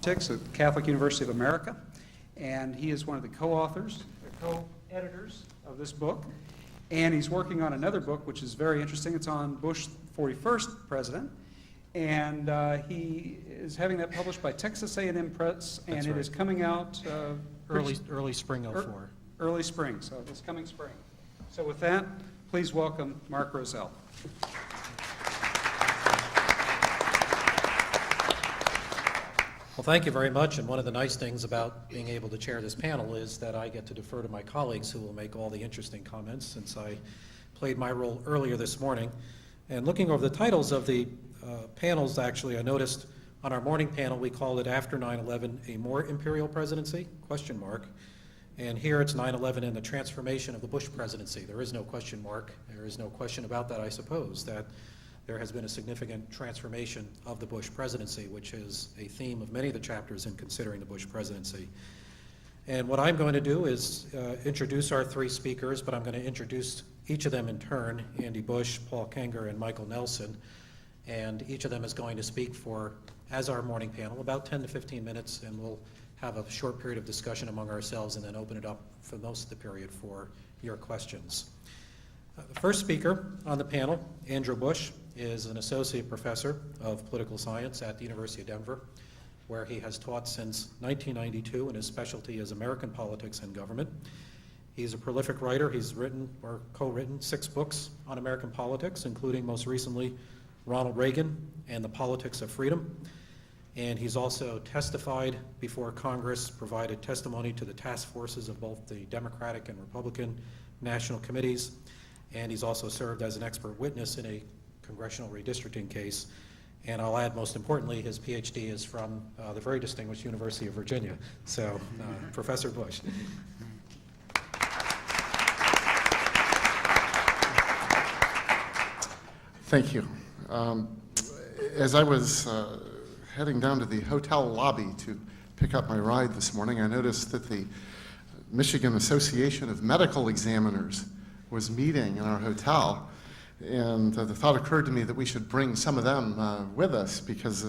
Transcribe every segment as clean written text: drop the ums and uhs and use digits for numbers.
Politics at Catholic University of America, and he is one of the co-authors, co-editors of this book, and he's working on another book which is very interesting. It's on Bush 41st president, and he is having that published by Texas A&M Press, and it is coming out early spring '04. Early spring, so this coming spring. So with that, please welcome Mark Rozell. Well, thank you very much, and one of the nice things about being able to chair this panel is that I get to defer to my colleagues who will make all the interesting comments, since I played my role earlier this morning. And looking over the titles of the panels, actually, I noticed on our morning panel we called it After 9/11, a More Imperial Presidency, ? And here it's 9/11 and the transformation of the Bush presidency. There is no question mark. There is no question about that, I suppose, that there has been a significant transformation of the Bush presidency, which is a theme of many of the chapters in considering the Bush presidency. And what I'm going to do is introduce our three speakers, but I'm going to introduce each of them in turn: Andy Bush, Paul Kengor, and Michael Nelson. And each of them is going to speak for, as our morning panel, about 10 to 15 minutes, and we'll have a short period of discussion among ourselves and then open it up for most of the period for your questions. The first speaker on the panel, Andrew Bush, is an associate professor of political science at the University of Denver, where he has taught since 1992, and his specialty is American politics and government. He's a prolific writer. He's written or co-written 6 books on American politics, including most recently Ronald Reagan and the Politics of Freedom. And he's also testified before Congress, provided testimony to the task forces of both the Democratic and Republican national committees, and he's also served as an expert witness in a congressional redistricting case. And I'll add, most importantly, his PhD is from the very distinguished University of Virginia. So, Professor Bush. Thank you. As I was heading down to the hotel lobby to pick up my ride this morning, I noticed that the Michigan Association of Medical Examiners was meeting in our hotel, and the thought occurred to me that we should bring some of them with us, because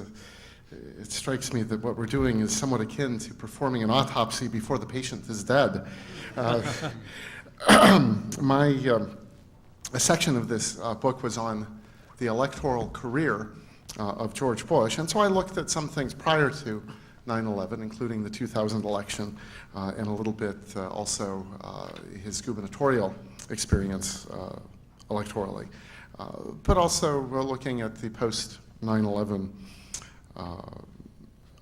it strikes me that what we're doing is somewhat akin to performing an autopsy before the patient is dead. A section of this book was on the electoral career of George Bush, and so I looked at some things prior to 9/11, including the 2000 election, and a little bit also his gubernatorial experience electorally, but also looking at the post-9/11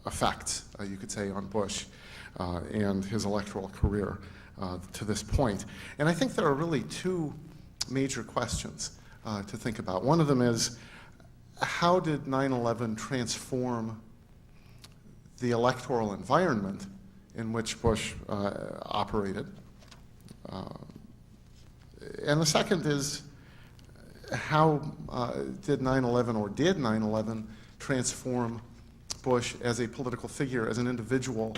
effects, you could say, on Bush and his electoral career to this point. And I think there are really 2 major questions to think about. One of them is, how did 9/11 transform the electoral environment in which Bush operated? And the second is, how did 9/11, or did 9/11 transform Bush as a political figure, as an individual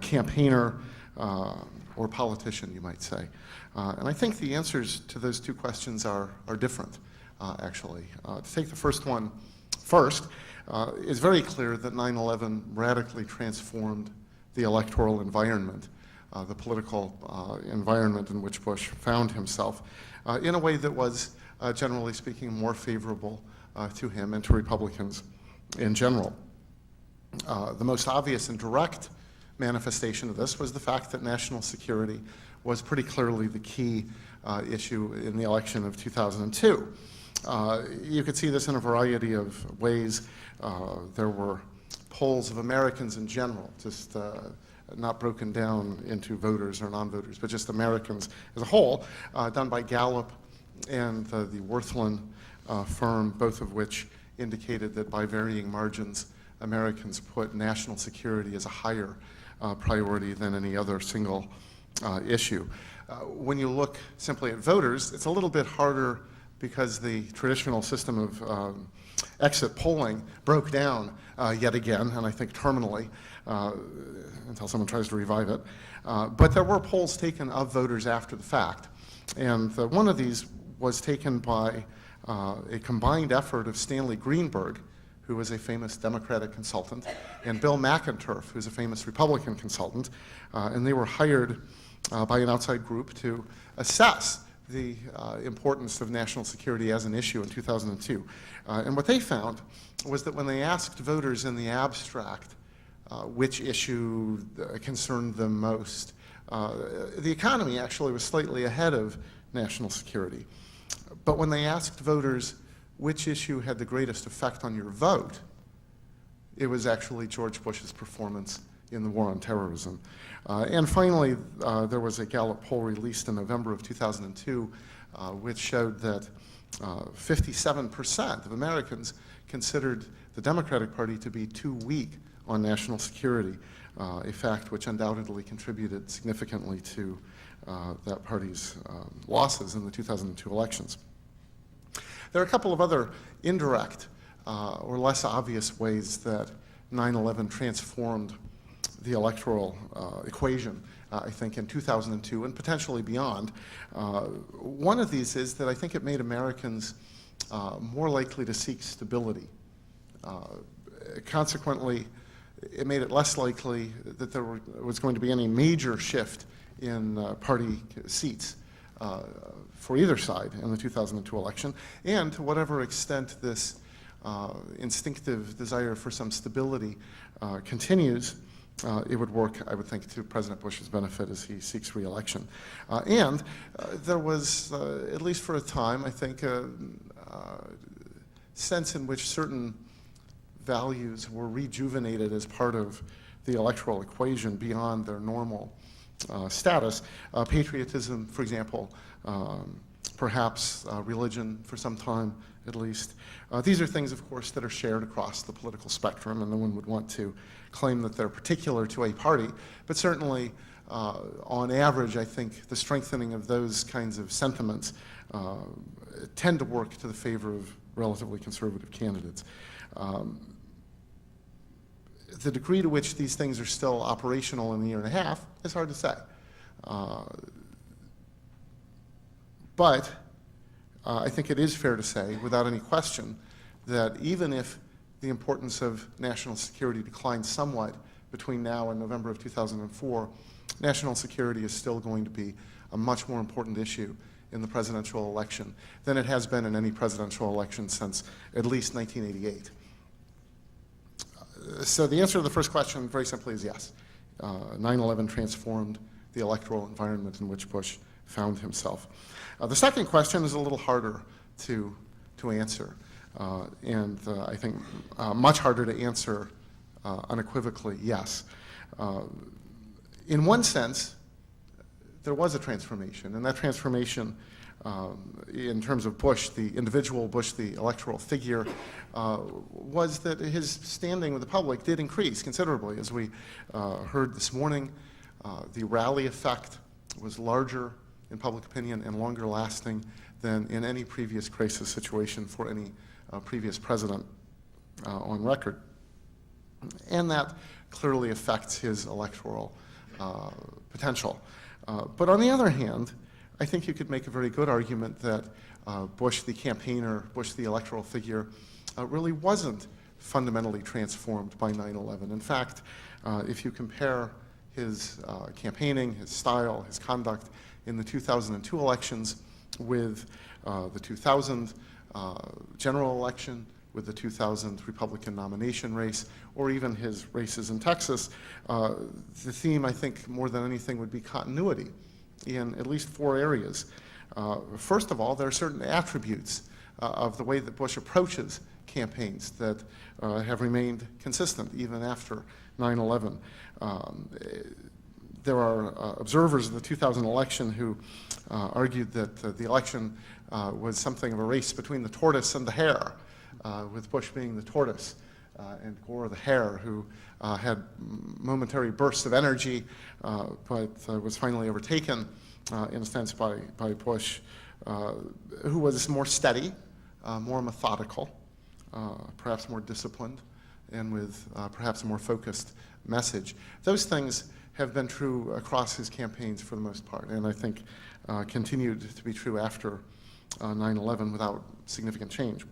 campaigner or politician, you might say? And I think the answers to those 2 questions are different, actually. To take the first one first, it's very clear that 9/11 radically transformed the electoral environment, the political environment in which Bush found himself, in a way that was, generally speaking, more favorable to him and to Republicans in general. The most obvious and direct manifestation of this was the fact that national security was pretty clearly the key issue in the election of 2002. You could see this in a variety of ways. There were polls of Americans in general, just not broken down into voters or non-voters, but just Americans as a whole, done by Gallup and the Worthlin firm, both of which indicated that by varying margins, Americans put national security as a higher priority than any other single issue. When you look simply at voters, it's a little bit harder, because the traditional system of exit polling broke down yet again, and I think terminally, until someone tries to revive it. But there were polls taken of voters after the fact, and one of these was taken by a combined effort of Stanley Greenberg, who was a famous Democratic consultant, and Bill McInturff, who's a famous Republican consultant, and they were hired by an outside group to assess the importance of national security as an issue in 2002. And what they found was that when they asked voters in the abstract which issue concerned them most, the economy actually was slightly ahead of national security. But when they asked voters which issue had the greatest effect on your vote, it was actually George Bush's performance in the war on terrorism. And finally, there was a Gallup poll released in November of 2002, which showed that 57% of Americans considered the Democratic Party to be too weak on national security, a fact which undoubtedly contributed significantly to that party's losses in the 2002 elections. There are a couple of other indirect or less obvious ways that 9/11 transformed the electoral equation, I think, in 2002 and potentially beyond. One of these is that I think it made Americans more likely to seek stability. Consequently, it made it less likely that there was going to be any major shift in party seats for either side in the 2002 election, and to whatever extent this instinctive desire for some stability continues, it would work, I would think, to President Bush's benefit as he seeks re-election. And there was, at least for a time, I think, a sense in which certain values were rejuvenated as part of the electoral equation beyond their normal status. Patriotism, for example, perhaps religion for some time at least. These are things, of course, that are shared across the political spectrum, and no one would want to claim that they're particular to a party, but certainly on average, I think the strengthening of those kinds of sentiments tend to work to the favor of relatively conservative candidates. The degree to which these things are still operational in a year and a half is hard to say. But I think it is fair to say, without any question, that even if the importance of national security declined somewhat between now and November of 2004, national security is still going to be a much more important issue in the presidential election than it has been in any presidential election since at least 1988. So the answer to the first question, very simply, is yes. 9/11 transformed the electoral environment in which Bush found himself. The second question is a little harder to answer, and I think much harder to answer unequivocally, yes. In one sense, there was a transformation, and that transformation in terms of Bush, the individual Bush, the electoral figure, was that his standing with the public did increase considerably. As we heard this morning, the rally effect was larger in public opinion and longer lasting than in any previous crisis situation for any previous president on record. And that clearly affects his electoral potential. But on the other hand, I think you could make a very good argument that Bush, the campaigner, Bush, the electoral figure, really wasn't fundamentally transformed by 9/11. In fact, if you compare his campaigning, his style, his conduct in the 2002 elections with the 2000 general election, with the 2000 Republican nomination race, or even his races in Texas, the theme, I think, more than anything would be continuity in at least four areas. First of all, there are certain attributes of the way that Bush approaches campaigns that have remained consistent even after 9/11. There are observers of the 2000 election who argued that the election was something of a race between the tortoise and the hare, with Bush being the tortoise and Gore the hare, who had momentary bursts of energy, but was finally overtaken, in a sense, by Bush, who was more steady, more methodical, perhaps more disciplined, and with perhaps a more focused message. Those things have been true across his campaigns for the most part, and I think continued to be true after 9/11 without significant change.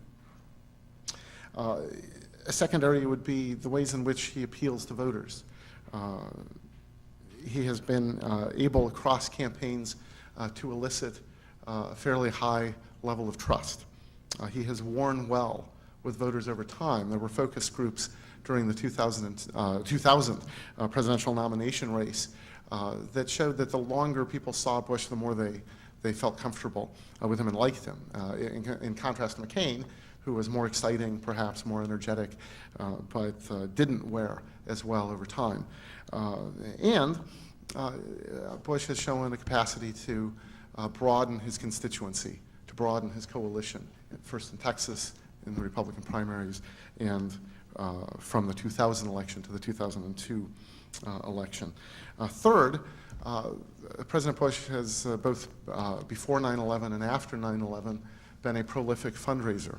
A secondary would be the ways in which he appeals to voters. He has been able across campaigns to elicit a fairly high level of trust. He has worn well with voters over time. There were focus groups during the 2000 presidential nomination race that showed that the longer people saw Bush, the more they felt comfortable with him and liked him. In contrast to McCain, who was more exciting, perhaps more energetic, but didn't wear as well over time. Bush has shown a capacity to broaden his constituency, to broaden his coalition, first in Texas in the Republican primaries, and from the 2000 election to the 2002 election. Third, President Bush has both before 9/11 and after 9/11 been a prolific fundraiser.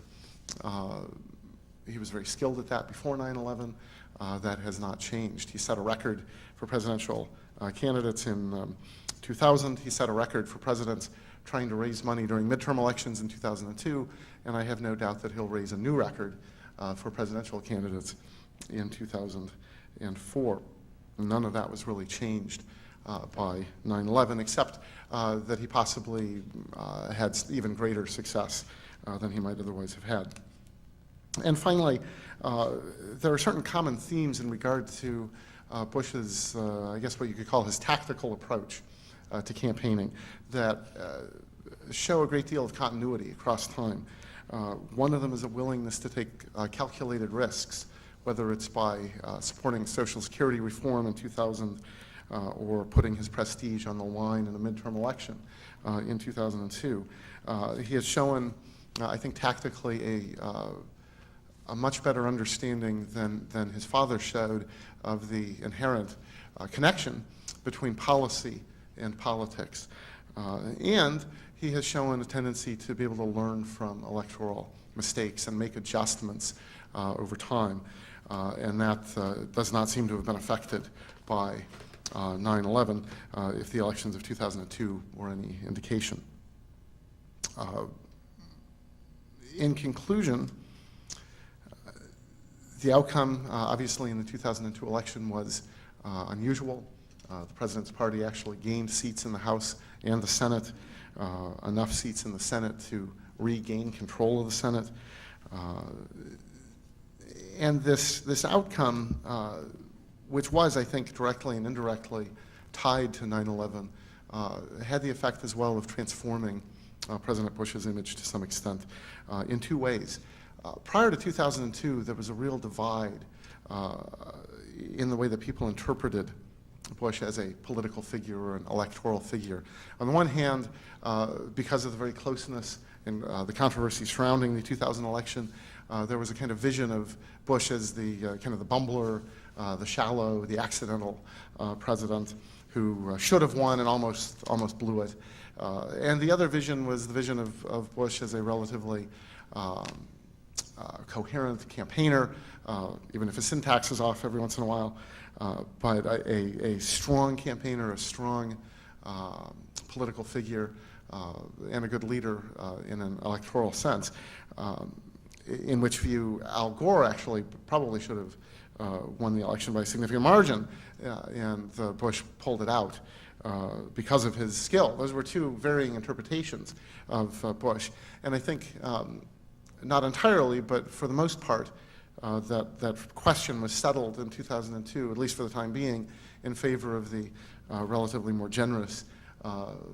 He was very skilled at that before 9/11. That has not changed. He set a record for presidential candidates in 2000. He set a record for presidents trying to raise money during midterm elections in 2002, and I have no doubt that he'll raise a new record for presidential candidates in 2004. None of that was really changed by 9/11, except that he possibly had even greater success than he might otherwise have had. And finally, there are certain common themes in regard to Bush's, I guess what you could call his tactical approach to campaigning that show a great deal of continuity across time. One of them is a willingness to take calculated risks, whether it's by supporting Social Security reform in 2000 or putting his prestige on the line in the midterm election in 2002. He has shown, I think, tactically a much better understanding than his father showed of the inherent connection between policy and politics. And he has shown a tendency to be able to learn from electoral mistakes and make adjustments over time. And that does not seem to have been affected by 9/11, if the elections of 2002 were any indication. In conclusion, the outcome, obviously, in the 2002 election was unusual. The president's party actually gained seats in the House and the Senate, enough seats in the Senate to regain control of the Senate. And this outcome, which was, I think, directly and indirectly tied to 9/11, had the effect as well of transforming President Bush's image to some extent in two ways. Prior to 2002, there was a real divide in the way that people interpreted Bush as a political figure or an electoral figure. On the one hand, because of the very closeness and the controversy surrounding the 2000 election, there was a kind of vision of Bush as the kind of the bumbler, the shallow, the accidental president who should have won and almost blew it. And the other vision was the vision of Bush as a relatively coherent campaigner, even if his syntax is off every once in a while, but a strong campaigner, a strong political figure, and a good leader in an electoral sense, in which view Al Gore actually probably should have won the election by a significant margin, and Bush pulled it out because of his skill. Those were two varying interpretations of Bush, and I think not entirely, but for the most part, that question was settled in 2002, at least for the time being, in favor of the relatively more generous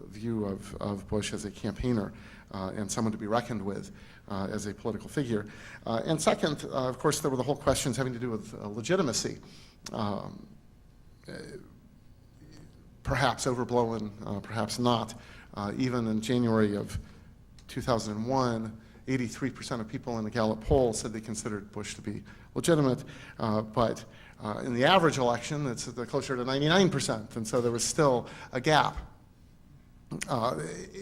view of Bush as a campaigner and someone to be reckoned with as a political figure. And second, of course, there were the whole questions having to do with legitimacy. Perhaps overblown, perhaps not. Even in January of 2001, 83% of people in the Gallup poll said they considered Bush to be legitimate, but in the average election, it's closer to 99%, and so there was still a gap.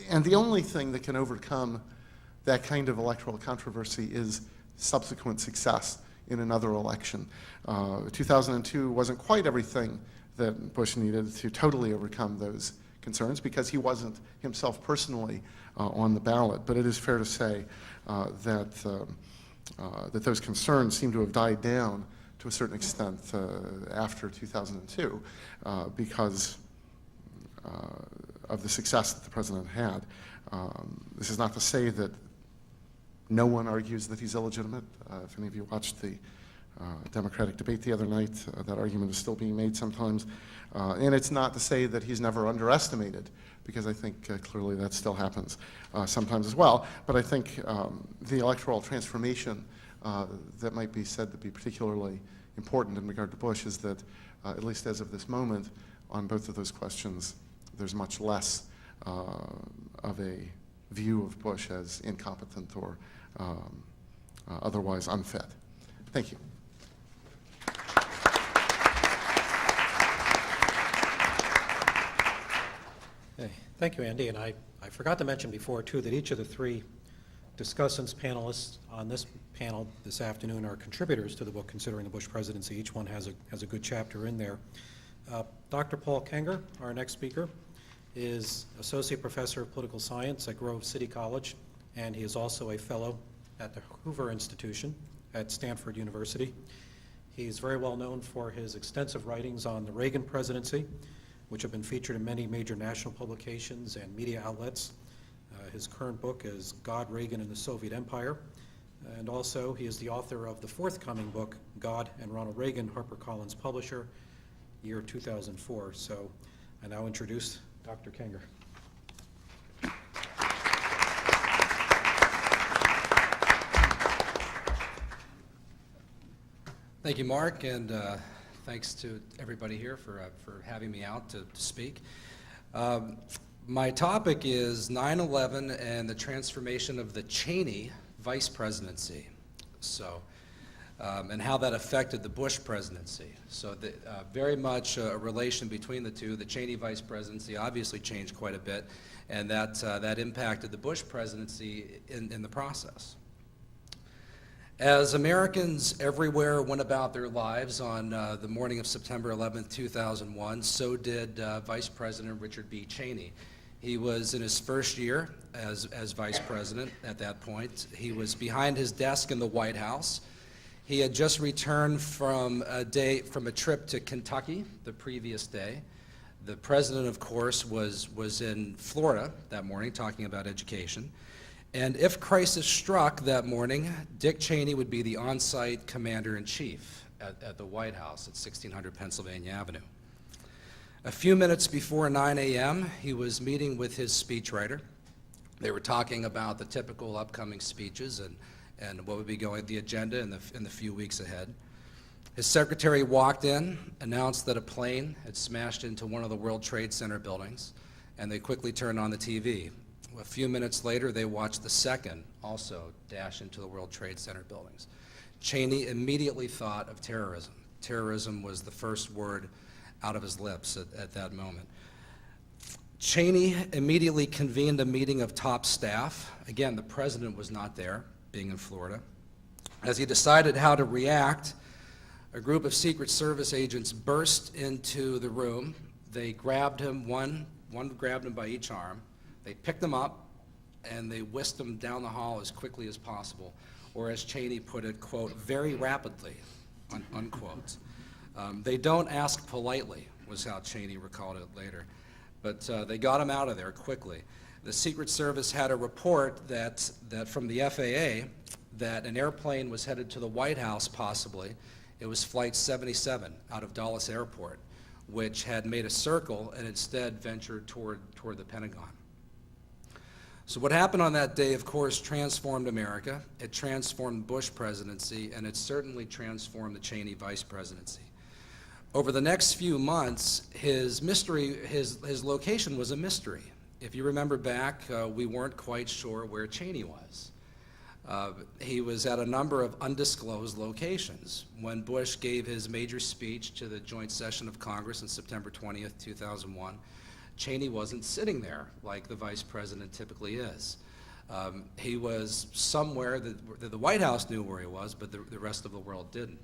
And the only thing that can overcome that kind of electoral controversy is subsequent success in another election. 2002 wasn't quite everything that Bush needed to totally overcome those concerns because he wasn't himself personally on the ballot, but it is fair to say that that those concerns seem to have died down to a certain extent after 2002 because of the success that the president had. This is not to say that no one argues that he's illegitimate. If any of you watched the Democratic debate the other night, that argument is still being made sometimes. And it's not to say that he's never underestimated, because I think clearly that still happens sometimes as well. But I think the electoral transformation that might be said to be particularly important in regard to Bush is that, at least as of this moment, on both of those questions, there's much less of a view of Bush as incompetent or otherwise unfit. Thank you. Hey, thank you, Andy. And I forgot to mention before, too, that each of the three discussants, panelists on this panel this afternoon are contributors to the book Considering the Bush Presidency. Each one has a good chapter in there. Dr. Paul Kengor, our next speaker, is Associate Professor of Political Science at Grove City College, and he is also a fellow at the Hoover Institution at Stanford University. He's very well known for his extensive writings on the Reagan presidency, which have been featured in many major national publications and media outlets. His current book is God, Reagan, and the Soviet Empire. And also, he is the author of the forthcoming book, God and Ronald Reagan, HarperCollins publisher, year 2004. So I now introduce Dr. Kengor. Thank you, Mark, and thanks to everybody here for having me out to speak. My topic is 9/11 and the transformation of the Cheney vice presidency, and how that affected the Bush presidency. So very much a relation between the two. The Cheney vice presidency obviously changed quite a bit, and that impacted the Bush presidency in the process. As Americans everywhere went about their lives on the morning of September 11th, 2001, so did Vice President Richard B. Cheney. He was in his first year as vice president at that point. He was behind his desk in the White House. He had just returned from a trip to Kentucky the previous day. The president, of course, was in Florida that morning talking about education. And if crisis struck that morning, Dick Cheney would be the on-site commander-in-chief at the White House at 1600 Pennsylvania Avenue. A few minutes before 9 a.m., he was meeting with his speechwriter. They were talking about the typical upcoming speeches and what would be going the agenda in the few weeks ahead. His secretary walked in, announced that a plane had smashed into one of the World Trade Center buildings, and they quickly turned on the TV. A few minutes later, they watched the second also dash into the World Trade Center buildings. Cheney immediately thought of terrorism. Terrorism was the first word out of his lips at that moment. Cheney immediately convened a meeting of top staff. Again, the president was not there, being in Florida. As he decided how to react, a group of Secret Service agents burst into the room. They grabbed him, one grabbed him by each arm. They picked him up and they whisked him down the hall as quickly as possible, or as Cheney put it, quote, very rapidly, unquote. They don't ask politely, was how Cheney recalled it later. But they got him out of there quickly. The Secret Service had a report that from the FAA that an airplane was headed to the White House, possibly. It was Flight 77 out of Dulles Airport, which had made a circle and instead ventured toward the Pentagon. So what happened on that day, of course, transformed America. It transformed the Bush presidency, and it certainly transformed the Cheney vice presidency. Over the next few months, his location was a mystery. If you remember back, we weren't quite sure where Cheney was. He was at a number of undisclosed locations. When Bush gave his major speech to the joint session of Congress on September 20th, 2001, Cheney wasn't sitting there like the vice president typically is. He was somewhere that the White House knew where he was, but the rest of the world didn't.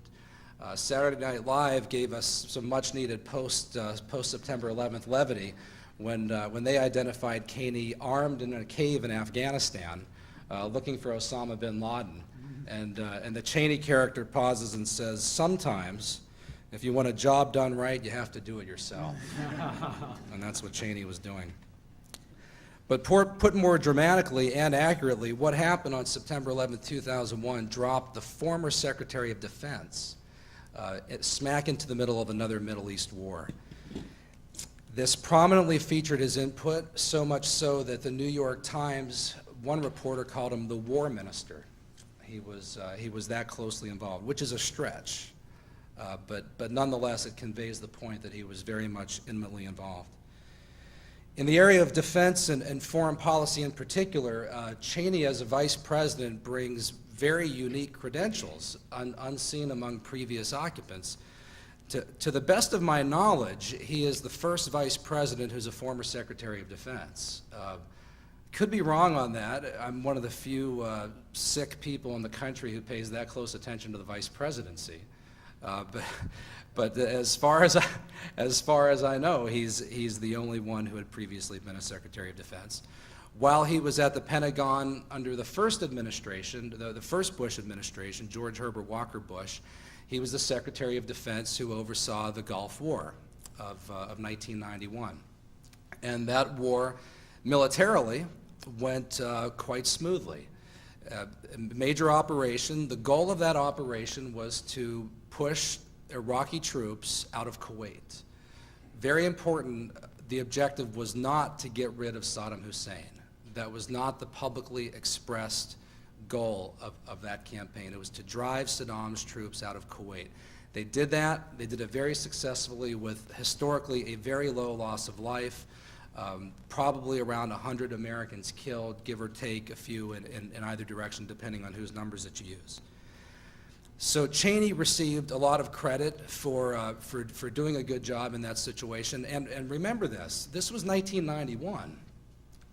Saturday Night Live gave us some much-needed post-September 11th levity when they identified Cheney armed in a cave in Afghanistan, looking for Osama bin Laden. And the Cheney character pauses and says, sometimes, if you want a job done right, you have to do it yourself. And that's what Cheney was doing. But put more dramatically and accurately, what happened on September 11, 2001 dropped the former Secretary of Defense smack into the middle of another Middle East war. This prominently featured his input, so much so that the New York Times, one reporter called him the war minister. He was that closely involved, which is a stretch, but nonetheless it conveys the point that he was very much intimately involved. In the area of defense and foreign policy in particular, Cheney as a vice president brings very unique credentials, unseen among previous occupants. To the best of my knowledge, he is the first vice president who's a former Secretary of Defense. Could be wrong on that. I'm one of the few sick people in the country who pays that close attention to the vice presidency. But as far as I know, he's the only one who had previously been a Secretary of Defense. While he was at the Pentagon under the first administration, the first Bush administration, George Herbert Walker Bush, he was the Secretary of Defense who oversaw the Gulf War of 1991. And that war, militarily, went quite smoothly. Major operation, the goal of that operation was to push Iraqi troops out of Kuwait. Very important, the objective was not to get rid of Saddam Hussein. That was not the publicly expressed goal of that campaign. It was to drive Saddam's troops out of Kuwait. They did that. They did it very successfully with historically a very low loss of life, probably around 100 Americans killed, give or take a few in either direction, depending on whose numbers that you use. So Cheney received a lot of credit for doing a good job in that situation. And remember this was 1991.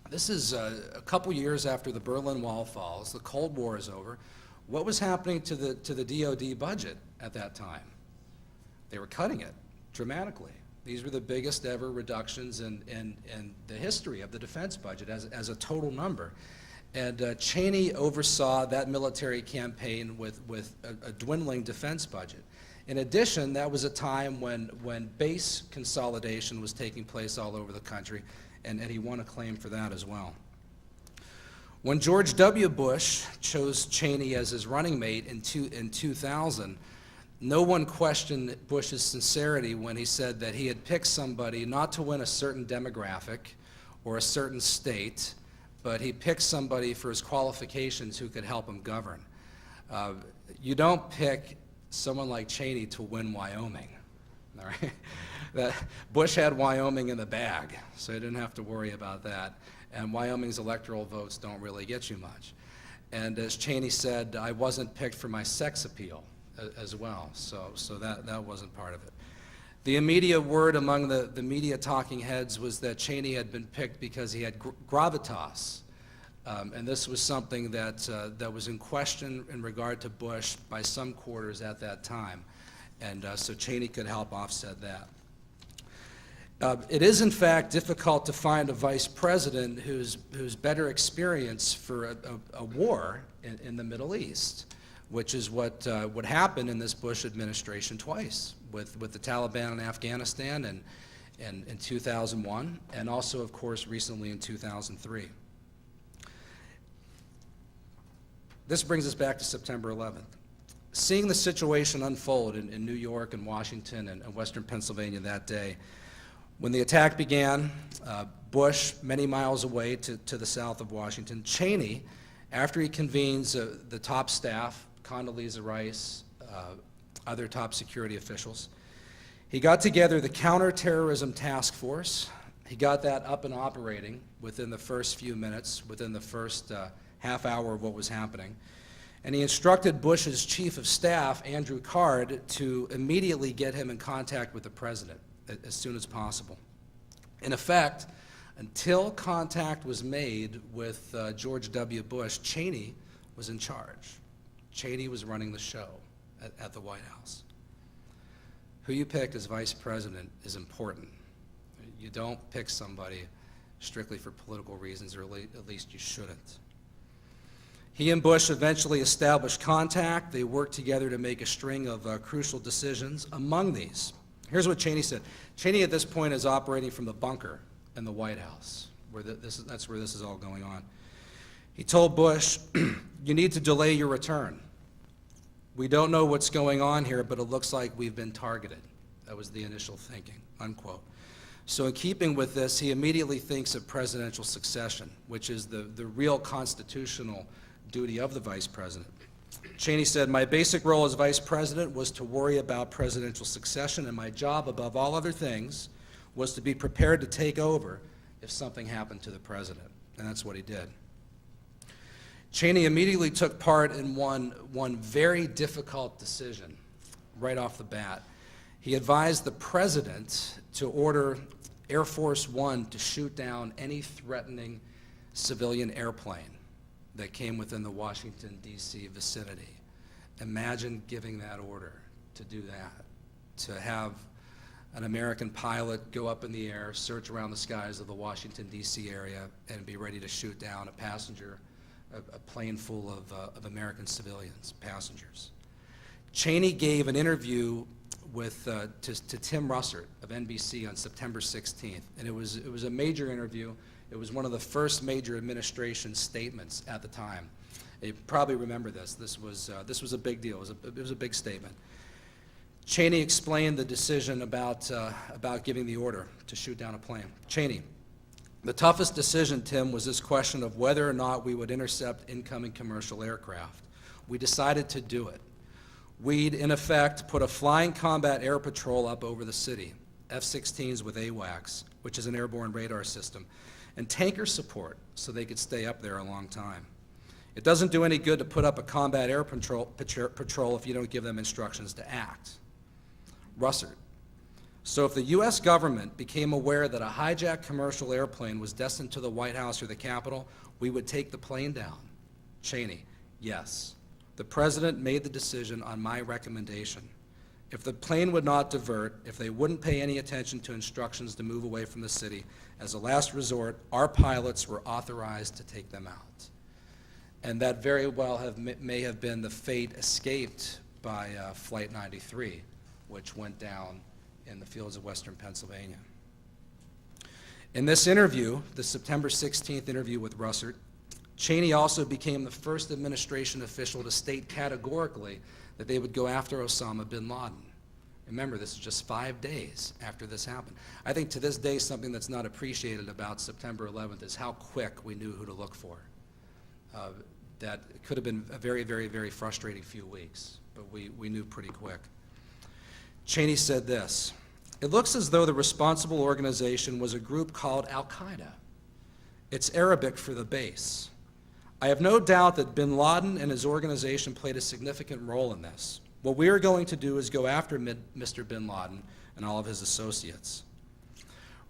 This is a couple years after the Berlin Wall falls. The Cold War is over. What was happening to the DoD budget at that time? They were cutting it dramatically. These were the biggest ever reductions in the history of the defense budget as a total number. And Cheney oversaw that military campaign with a dwindling defense budget. In addition, that was a time when base consolidation was taking place all over the country, and he won a claim for that as well. When George W. Bush chose Cheney as his running mate in 2000, no one questioned Bush's sincerity when he said that he had picked somebody not to win a certain demographic or a certain state, but he picked somebody for his qualifications who could help him govern. You don't pick someone like Cheney to win Wyoming, all right? Bush had Wyoming in the bag, so he didn't have to worry about that. And Wyoming's electoral votes don't really get you much. And as Cheney said, I wasn't picked for my sex appeal as well, so that wasn't part of it. The immediate word among the media talking heads was that Cheney had been picked because he had gravitas. And this was something that was in question in regard to Bush by some quarters at that time. And so Cheney could help offset that. It is, in fact, difficult to find a vice president who's better experienced for a war in the Middle East, which is what happened in this Bush administration twice, with the Taliban in Afghanistan in 2001, and also, of course, recently in 2003. This brings us back to September 11th. Seeing the situation unfold in New York and Washington and western Pennsylvania that day, when the attack began, Bush, many miles away to the south of Washington, Cheney, after he convenes the top staff, Condoleezza Rice, other top security officials, he got together the Counterterrorism Task Force. He got that up and operating within the first few minutes, within the first half hour of what was happening. And he instructed Bush's chief of staff, Andrew Card, to immediately get him in contact with the president as soon as possible. In effect, until contact was made with George W. Bush, Cheney was in charge. Cheney was running the show at the White House. Who you picked as vice president is important. You don't pick somebody strictly for political reasons, or at least you shouldn't. He and Bush eventually established contact. They worked together to make a string of crucial decisions. Among these, here's what Cheney said. Cheney at this point is operating from the bunker in the White House, where that's where this is all going on. He told Bush, "You need to delay your return. We don't know what's going on here, but it looks like we've been targeted." That was the initial thinking, unquote. So in keeping with this, he immediately thinks of presidential succession, which is the real constitutional duty of the vice president. Cheney said, "My basic role as vice president was to worry about presidential succession, and my job, above all other things, was to be prepared to take over if something happened to the president." And that's what he did. Cheney immediately took part in one very difficult decision right off the bat. He advised the president to order Air Force One to shoot down any threatening civilian airplane that came within the Washington, D.C. vicinity. Imagine giving that order to do that, to have an American pilot go up in the air, search around the skies of the Washington, D.C. area, and be ready to shoot down a plane full of American civilians, passengers. Cheney gave an interview to Tim Russert of NBC on September 16th, and it was a major interview. It was one of the first major administration statements at the time. You probably remember this. This was a big deal. It was a big statement. Cheney explained the decision about giving the order to shoot down a plane. Cheney: "The toughest decision, Tim, was this question of whether or not we would intercept incoming commercial aircraft. We decided to do it. We'd, in effect, put a flying combat air patrol up over the city, F-16s with AWACS, which is an airborne radar system, and tanker support so they could stay up there a long time. It doesn't do any good to put up a combat air patrol if you don't give them instructions to act." Russert: "So if the U.S. government became aware that a hijacked commercial airplane was destined to the White House or the Capitol, we would take the plane down." Cheney: "Yes. The president made the decision on my recommendation. If the plane would not divert, if they wouldn't pay any attention to instructions to move away from the city, as a last resort, our pilots were authorized to take them out." And that very well may have been the fate escaped by Flight 93, which went down in the fields of western Pennsylvania. In this interview, the September 16th interview with Russert, Cheney also became the first administration official to state categorically that they would go after Osama bin Laden. Remember, this is just 5 days after this happened. I think to this day, something that's not appreciated about September 11th is how quick we knew who to look for. That could have been a very, very, very frustrating few weeks, but we knew pretty quick. Cheney said this: "It looks as though the responsible organization was a group called Al-Qaeda. It's Arabic for the base. I have no doubt that bin Laden and his organization played a significant role in this. What we are going to do is go after Mr. bin Laden and all of his associates."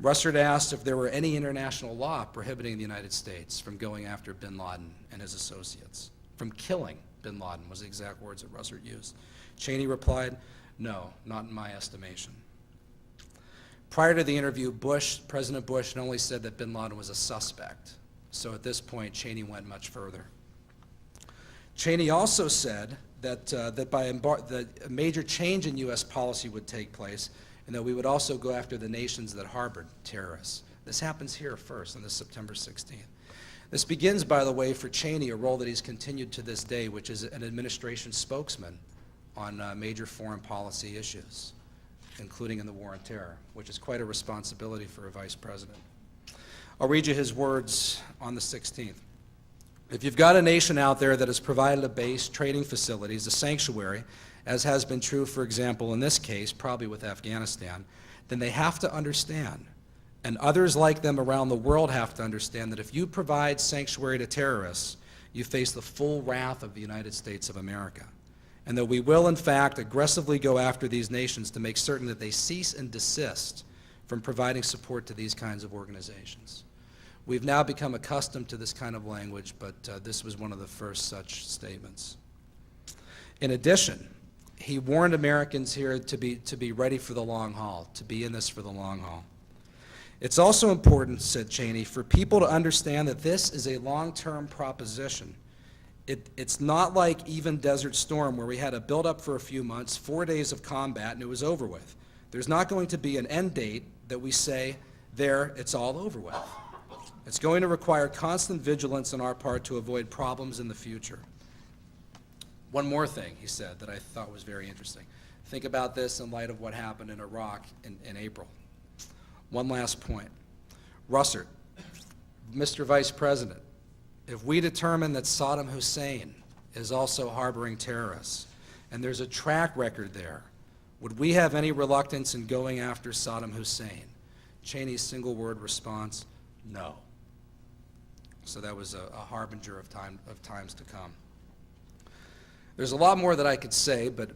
Russert asked if there were any international law prohibiting the United States from going after bin Laden and his associates. "From killing bin Laden," was the exact words that Russert used. Cheney replied, "No, not in my estimation." Prior to the interview, President Bush had only said that bin Laden was a suspect. So at this point, Cheney went much further. Cheney also said that that a major change in U.S. policy would take place, and that we would also go after the nations that harbored terrorists. This happens here first, on this September 16th. This begins, by the way, for Cheney, a role that he's continued to this day, which is an administration spokesman on major foreign policy issues, including in the war on terror, which is quite a responsibility for a vice president. I'll read you his words on the 16th. "If you've got a nation out there that has provided a base, training facilities, a sanctuary, as has been true, for example, in this case, probably with Afghanistan, then they have to understand, and others like them around the world have to understand, that if you provide sanctuary to terrorists, you face the full wrath of the United States of America, and that we will, in fact, aggressively go after these nations to make certain that they cease and desist from providing support to these kinds of organizations." We've now become accustomed to this kind of language, but this was one of the first such statements. In addition, he warned Americans here to be ready for the long haul, to be in this for the long haul. "It's also important," said Cheney, "for people to understand that this is a long-term proposition. It's not like even Desert Storm, where we had a build-up for a few months, 4 days of combat, and it was over with. There's not going to be an end date that we say, there, it's all over with. It's going to require constant vigilance on our part to avoid problems in the future. One more thing he said that I thought was very interesting. Think about this in light of what happened in Iraq in April. One last point. Russert, Mr. Vice President, if we determine that Saddam Hussein is also harboring terrorists, and there's a track record there, would we have any reluctance in going after Saddam Hussein? Cheney's single-word response, no. So that was a harbinger of times to come. There's a lot more that I could say, but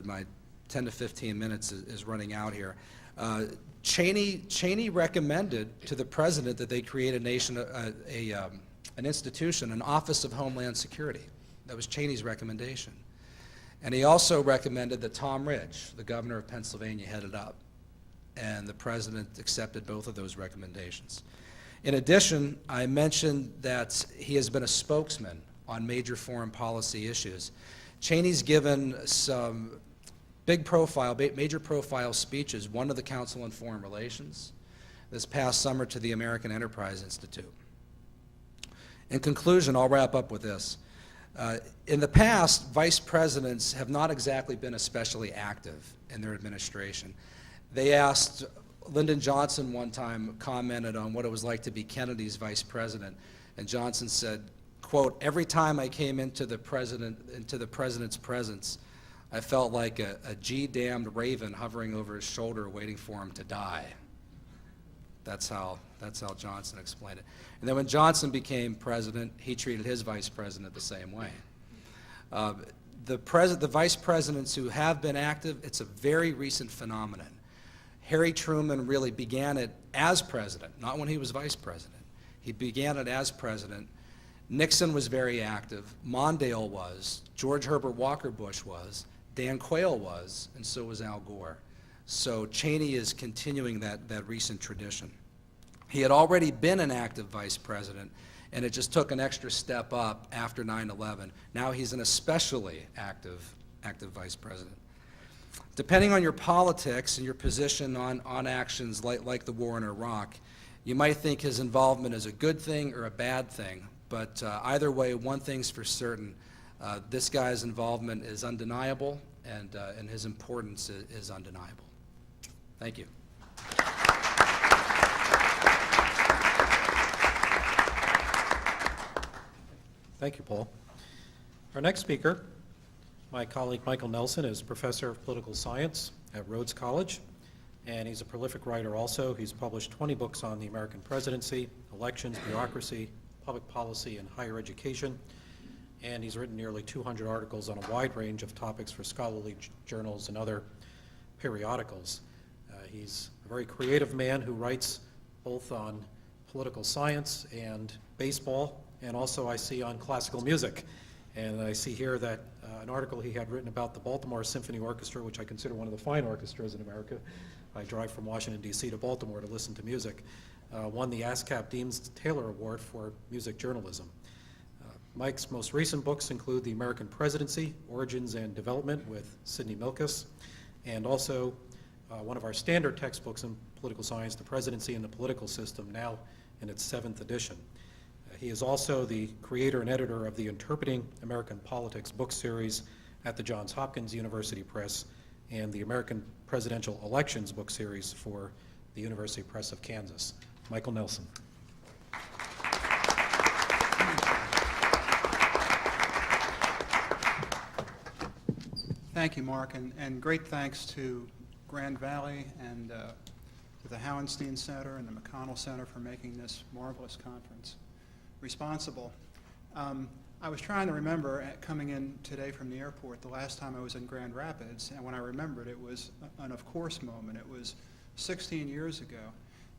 my 10 to 15 minutes is running out here. Cheney recommended to the president that they create an institution, an Office of Homeland Security. That was Cheney's recommendation. And he also recommended that Tom Ridge, the governor of Pennsylvania, head it up. And the president accepted both of those recommendations. In addition, I mentioned that he has been a spokesman on major foreign policy issues. Cheney's given some major profile speeches, one to the Council on Foreign Relations, this past summer to the American Enterprise Institute. In conclusion, I'll wrap up with this. In the past, vice presidents have not exactly been especially active in their administration. They asked, Lyndon Johnson one time commented on what it was like to be Kennedy's vice president, and Johnson said, quote, every time I came into the president's presence, I felt like a G-damned raven hovering over his shoulder waiting for him to die. That's how Johnson explained it. And then when Johnson became president, he treated his vice president the same way. The vice presidents who have been active, it's a very recent phenomenon. Harry Truman really began it as president, not when he was vice president. He began it as president. Nixon was very active. Mondale was. George Herbert Walker Bush was. Dan Quayle was, and so was Al Gore. So Cheney is continuing that recent tradition. He had already been an active vice president, and it just took an extra step up after 9/11. Now he's an especially active vice president. Depending on your politics and your position on actions like the war in Iraq, you might think his involvement is a good thing or a bad thing, but either way, one thing's for certain. This guy's involvement is undeniable, and his importance is undeniable. Thank you. Thank you, Paul. Our next speaker, my colleague Michael Nelson, is professor of political science at Rhodes College, and he's a prolific writer also. He's published 20 books on the American presidency, elections, bureaucracy, public policy, and higher education, and he's written nearly 200 articles on a wide range of topics for scholarly journals and other periodicals. He's a very creative man who writes both on political science and baseball, and also I see on classical music. And I see here that an article he had written about the Baltimore Symphony Orchestra, which I consider one of the fine orchestras in America. I drive from Washington, D.C. to Baltimore to listen to music. Won the ASCAP Deems Taylor Award for music journalism. Mike's most recent books include The American Presidency, Origins and Development with Sidney Milkus, and also one of our standard textbooks in political science, The Presidency and the Political System, now in its 7th edition. He is also the creator and editor of the Interpreting American Politics book series at the Johns Hopkins University Press and the American Presidential Elections book series for the University Press of Kansas. Michael Nelson. Thank you, Mark, and great thanks to Grand Valley and to the Howenstein Center and the McConnell Center for making this marvelous conference responsible. I was trying to remember coming in today from the airport the last time I was in Grand Rapids, and when I remembered, it was an of course moment. It was 16 years ago,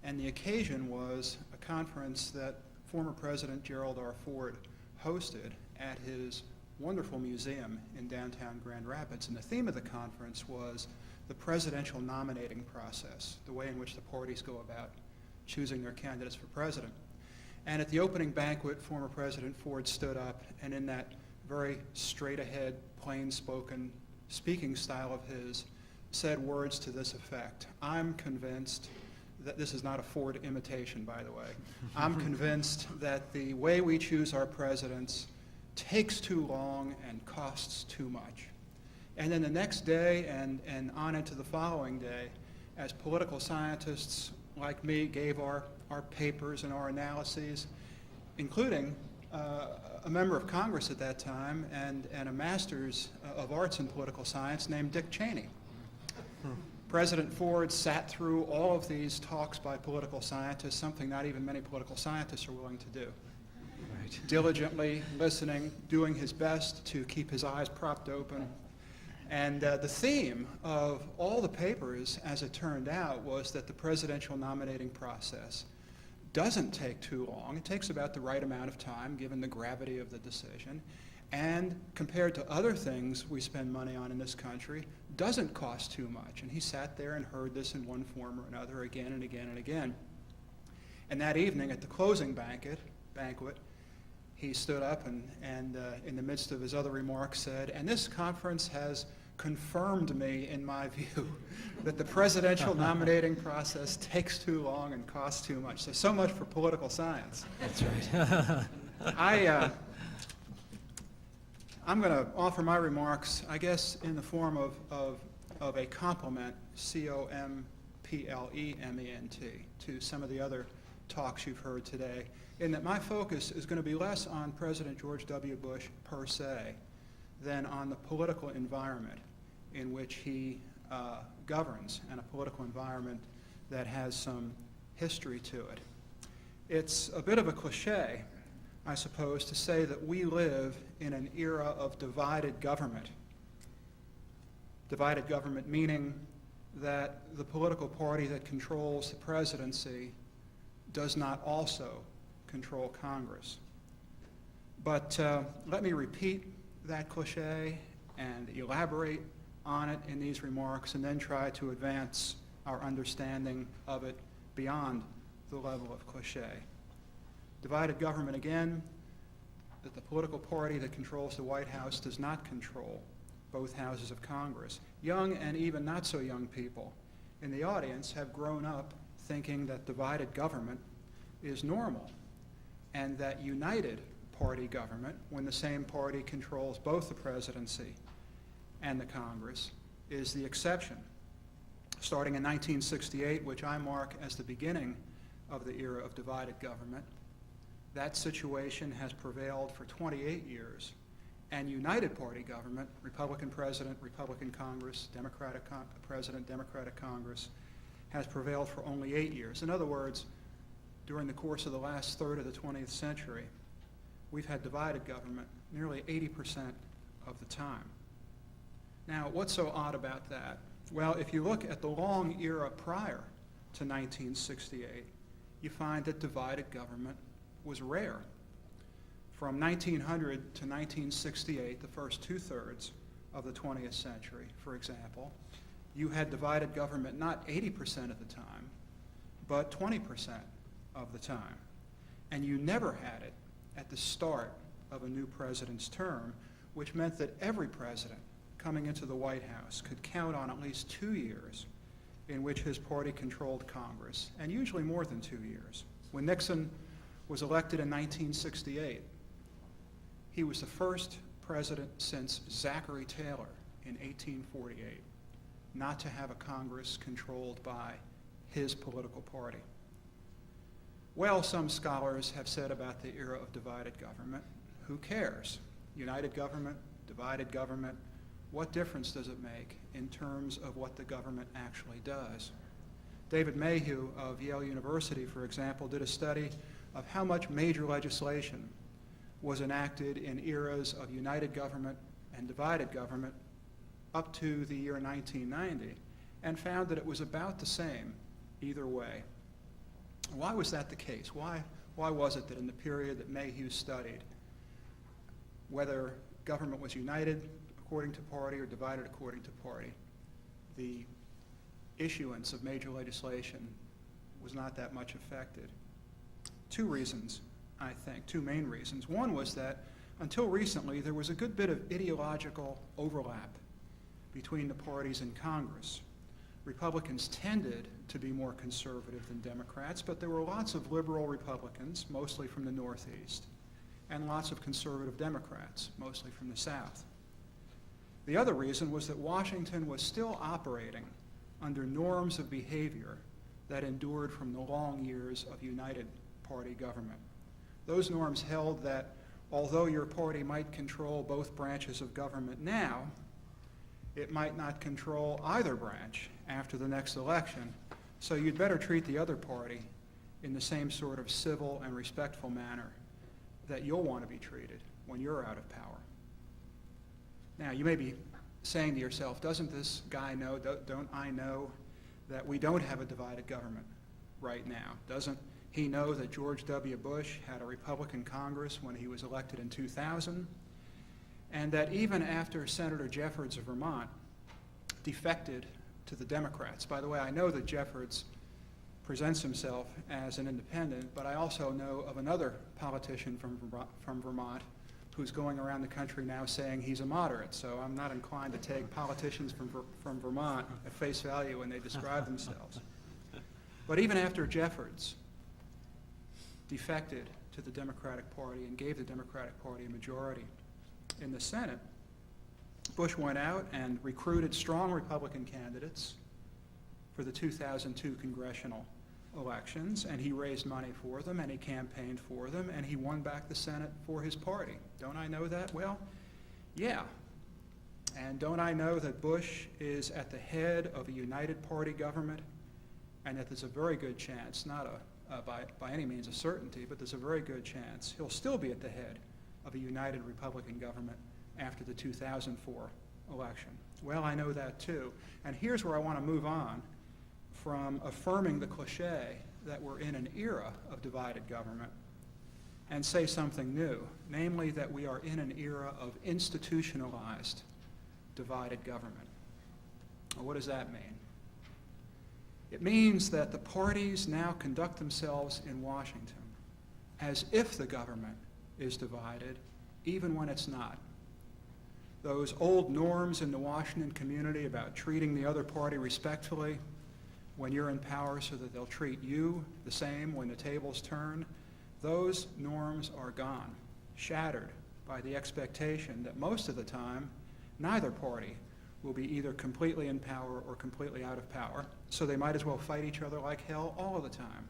and the occasion was a conference that former President Gerald R. Ford hosted at his wonderful museum in downtown Grand Rapids, and the theme of the conference was the presidential nominating process, the way in which the parties go about choosing their candidates for president. And at the opening banquet, former President Ford stood up and in that very straight-ahead, plain-spoken speaking style of his, said words to this effect: "I'm convinced that," this is not a Ford imitation, by the way, "I'm convinced that the way we choose our presidents takes too long and costs too much." And then the next day and on into the following day, as political scientists like me gave our papers and our analyses, including a member of Congress at that time and a master's of arts in political science named Dick Cheney. President Ford sat through all of these talks by political scientists, something not even many political scientists are willing to do. Right. Diligently listening, doing his best to keep his eyes propped open. And the theme of all the papers, as it turned out, was that the presidential nominating process doesn't take too long. It takes about the right amount of time, given the gravity of the decision. And compared to other things we spend money on in this country, doesn't cost too much. And he sat there and heard this in one form or another again and again and again. And that evening at the closing banquet, he stood up and in the midst of his other remarks said, "And this conference has confirmed me in my view that the presidential nominating process takes too long and costs too much." So much for political science. That's right. I'm going to offer my remarks, I guess, in the form of a compliment, complement, to some of the other talks you've heard today, in that my focus is going to be less on President George W. Bush per se than on the political environment in which he governs, and a political environment that has some history to it. It's a bit of a cliche, I suppose, to say that we live in an era of divided government. Divided government meaning that the political party that controls the presidency does not also control Congress. But let me repeat that cliche and elaborate on it in these remarks, and then try to advance our understanding of it beyond the level of cliche. Divided government, again, that the political party that controls the White House does not control both houses of Congress. Young and even not so young people in the audience have grown up thinking that divided government is normal, and that united party government, when the same party controls both the presidency and the Congress, is the exception. Starting in 1968, which I mark as the beginning of the era of divided government, that situation has prevailed for 28 years, and united party government, Republican president, Republican Congress, Democratic president, Democratic Congress, has prevailed for only 8 years. In other words, during the course of the last third of the 20th century, we've had divided government nearly 80% of the time. Now, what's so odd about that? Well, if you look at the long era prior to 1968, you find that divided government was rare. From 1900 to 1968, the first two-thirds of the 20th century, for example, you had divided government not 80% of the time, but 20% of the time. And you never had it at the start of a new president's term, which meant that every president coming into the White House could count on at least 2 years in which his party controlled Congress, and usually more than 2 years. When Nixon was elected in 1968, he was the first president since Zachary Taylor in 1848 not to have a Congress controlled by his political party. Well, some scholars have said about the era of divided government, who cares? United government, divided government, what difference does it make in terms of what the government actually does? David Mayhew of Yale University, for example, did a study of how much major legislation was enacted in eras of united government and divided government up to the year 1990, and found that it was about the same either way. Why was that the case? Why was it that in the period that Mayhew studied, whether government was united according to party or divided according to party, the issuance of major legislation was not that much affected? Two reasons I think, two main reasons. One was that until recently, there was a good bit of ideological overlap between the parties in Congress. Republicans tended to be more conservative than Democrats, but there were lots of liberal Republicans, mostly from the Northeast, and lots of conservative Democrats, mostly from the South. The other reason was that Washington was still operating under norms of behavior that endured from the long years of United Party government. Those norms held that although your party might control both branches of government now, it might not control either branch after the next election, so you'd better treat the other party in the same sort of civil and respectful manner that you'll want to be treated when you're out of power. Now, you may be saying to yourself, doesn't this guy know, don't I know that we don't have a divided government right now? Doesn't he know that George W. Bush had a Republican Congress when he was elected in 2000? And that even after Senator Jeffords of Vermont defected to the Democrats — by the way, I know that Jeffords presents himself as an independent, but I also know of another politician from Vermont who's going around the country now saying he's a moderate, so I'm not inclined to take politicians from Vermont at face value when they describe themselves. But even after Jeffords defected to the Democratic Party and gave the Democratic Party a majority in the Senate, Bush went out and recruited strong Republican candidates for the 2002 congressional elections, and he raised money for them, and he campaigned for them, and he won back the Senate for his party. Don't I know that? Well, yeah. And don't I know that Bush is at the head of a united party government, and that there's a very good chance, not by any means a certainty, but there's a very good chance he'll still be at the head of a united Republican government after the 2004 election. Well, I know that too. And here's where I want to move on from affirming the cliche that we're in an era of divided government and say something new, namely that we are in an era of institutionalized divided government. Well, what does that mean? It means that the parties now conduct themselves in Washington as if the government is divided, even when it's not. Those old norms in the Washington community about treating the other party respectfully when you're in power so that they'll treat you the same when the tables turn, those norms are gone, shattered by the expectation that most of the time neither party will be either completely in power or completely out of power, so they might as well fight each other like hell all of the time.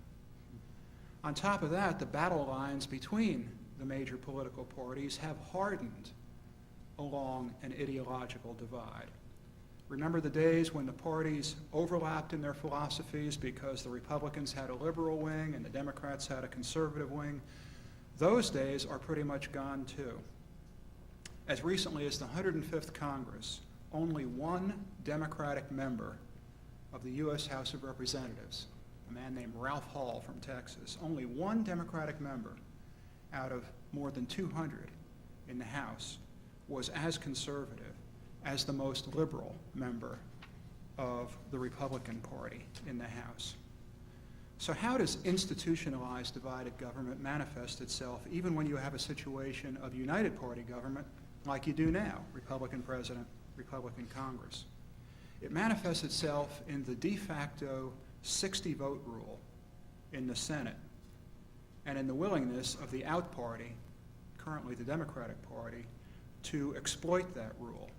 On top of that, the battle lines between the major political parties have hardened along an ideological divide. Remember the days when the parties overlapped in their philosophies because the Republicans had a liberal wing and the Democrats had a conservative wing? Those days are pretty much gone too. As recently as the 105th Congress, only one Democratic member of the U.S. House of Representatives, a man named Ralph Hall from Texas, only one Democratic member out of more than 200 in the House was as conservative as the most liberal member of the Republican Party in the House. So how does institutionalized divided government manifest itself even when you have a situation of united party government like you do now, Republican president, Republican Congress? It manifests itself in the de facto 60-vote rule in the Senate and in the willingness of the out party, currently the Democratic Party, to exploit that rule.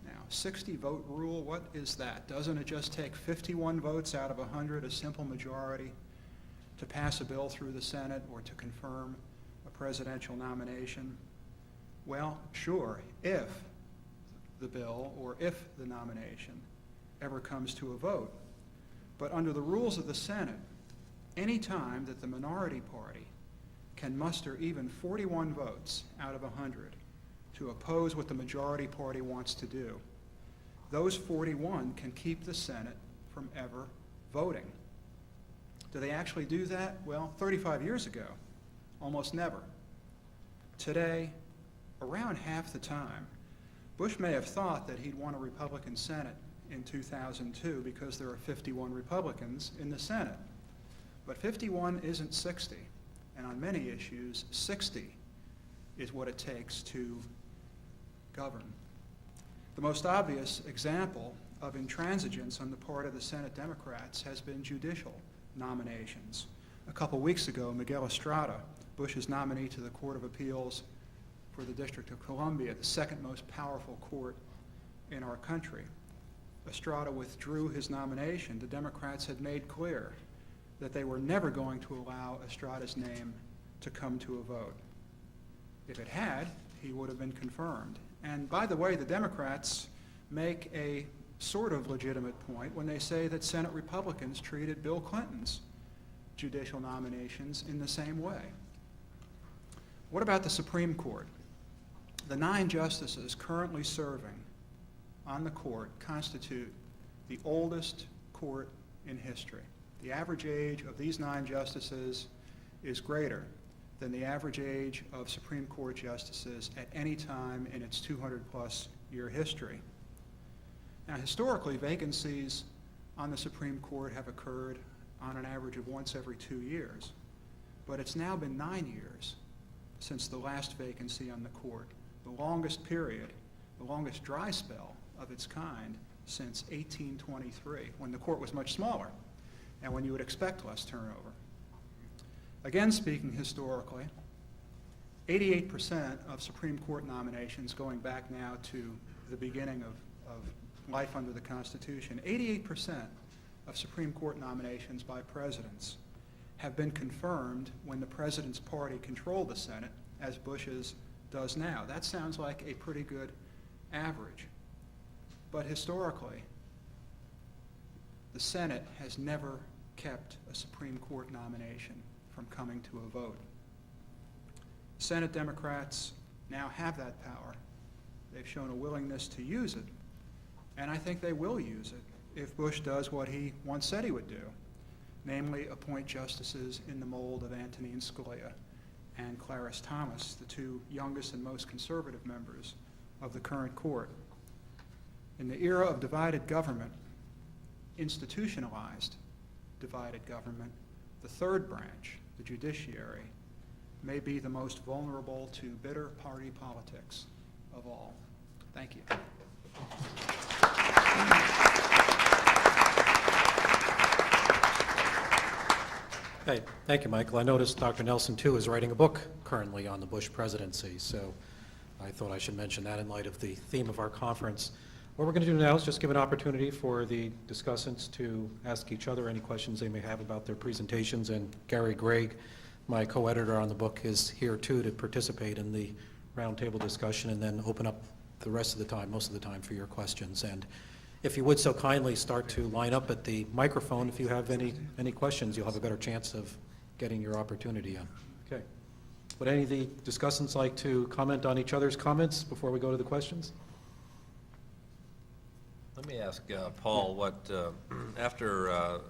Now, 60-vote rule, what is that? Doesn't it just take 51 votes out of 100, a simple majority, to pass a bill through the Senate or to confirm a presidential nomination? Well, sure, if the bill or if the nomination ever comes to a vote. But under the rules of the Senate, any time that the minority party can muster even 41 votes out of 100 to oppose what the majority party wants to do, those 41 can keep the Senate from ever voting. Do they actually do that? Well, 35 years ago, almost never. Today, around half the time, Bush may have thought that he'd won a Republican Senate in 2002 because there are 51 Republicans in the Senate. But 51 isn't 60. and on many issues, 60 is what it takes to govern. The most obvious example of intransigence on the part of the Senate Democrats has been judicial nominations. A couple weeks ago, Miguel Estrada, Bush's nominee to the Court of Appeals for the District of Columbia, the second most powerful court in our country, Estrada withdrew his nomination. The Democrats had made clear that they were never going to allow Estrada's name to come to a vote. If it had, he would have been confirmed. And by the way, the Democrats make a sort of legitimate point when they say that Senate Republicans treated Bill Clinton's judicial nominations in the same way. What about the Supreme Court? The 9 justices currently serving on the court constitute the oldest court in history. The average age of these 9 justices is greater than the average age of Supreme Court justices at any time in its 200-plus year history. Now, historically, vacancies on the Supreme Court have occurred on an average of once every 2 years, but it's now been 9 years since the last vacancy on the court, the longest period, the longest dry spell of its kind since 1823, when the court was much smaller and when you would expect less turnover. Again, speaking historically, 88% of Supreme Court nominations, going back now to the beginning of life under the Constitution, 88% of Supreme Court nominations by presidents have been confirmed when the president's party controlled the Senate, as Bush's does now. That sounds like a pretty good average. But historically, the Senate has never kept a Supreme Court nomination from coming to a vote. Senate Democrats now have that power. They've shown a willingness to use it, and I think they will use it if Bush does what he once said he would do, namely appoint justices in the mold of Antonin Scalia and Clarence Thomas, the 2 youngest and most conservative members of the current court. In the era of divided government, institutionalized divided government, the third branch, the judiciary, may be the most vulnerable to bitter party politics of all. Thank you. Hey, thank you, Michael. I noticed Dr. Nelson, too, is writing a book currently on the Bush presidency, so I thought I should mention that in light of the theme of our conference. What we're going to do now is just give an opportunity for the discussants to ask each other any questions they may have about their presentations, and Gary Gregg, my co-editor on the book, is here, too, to participate in the roundtable discussion and then open up the rest of the time, most of the time, for your questions. And if you would so kindly start to line up at the microphone if you have any questions, you'll have a better chance of getting your opportunity in. Okay. Would any of the discussants like to comment on each other's comments before we go to the questions? Let me ask Paul what, after,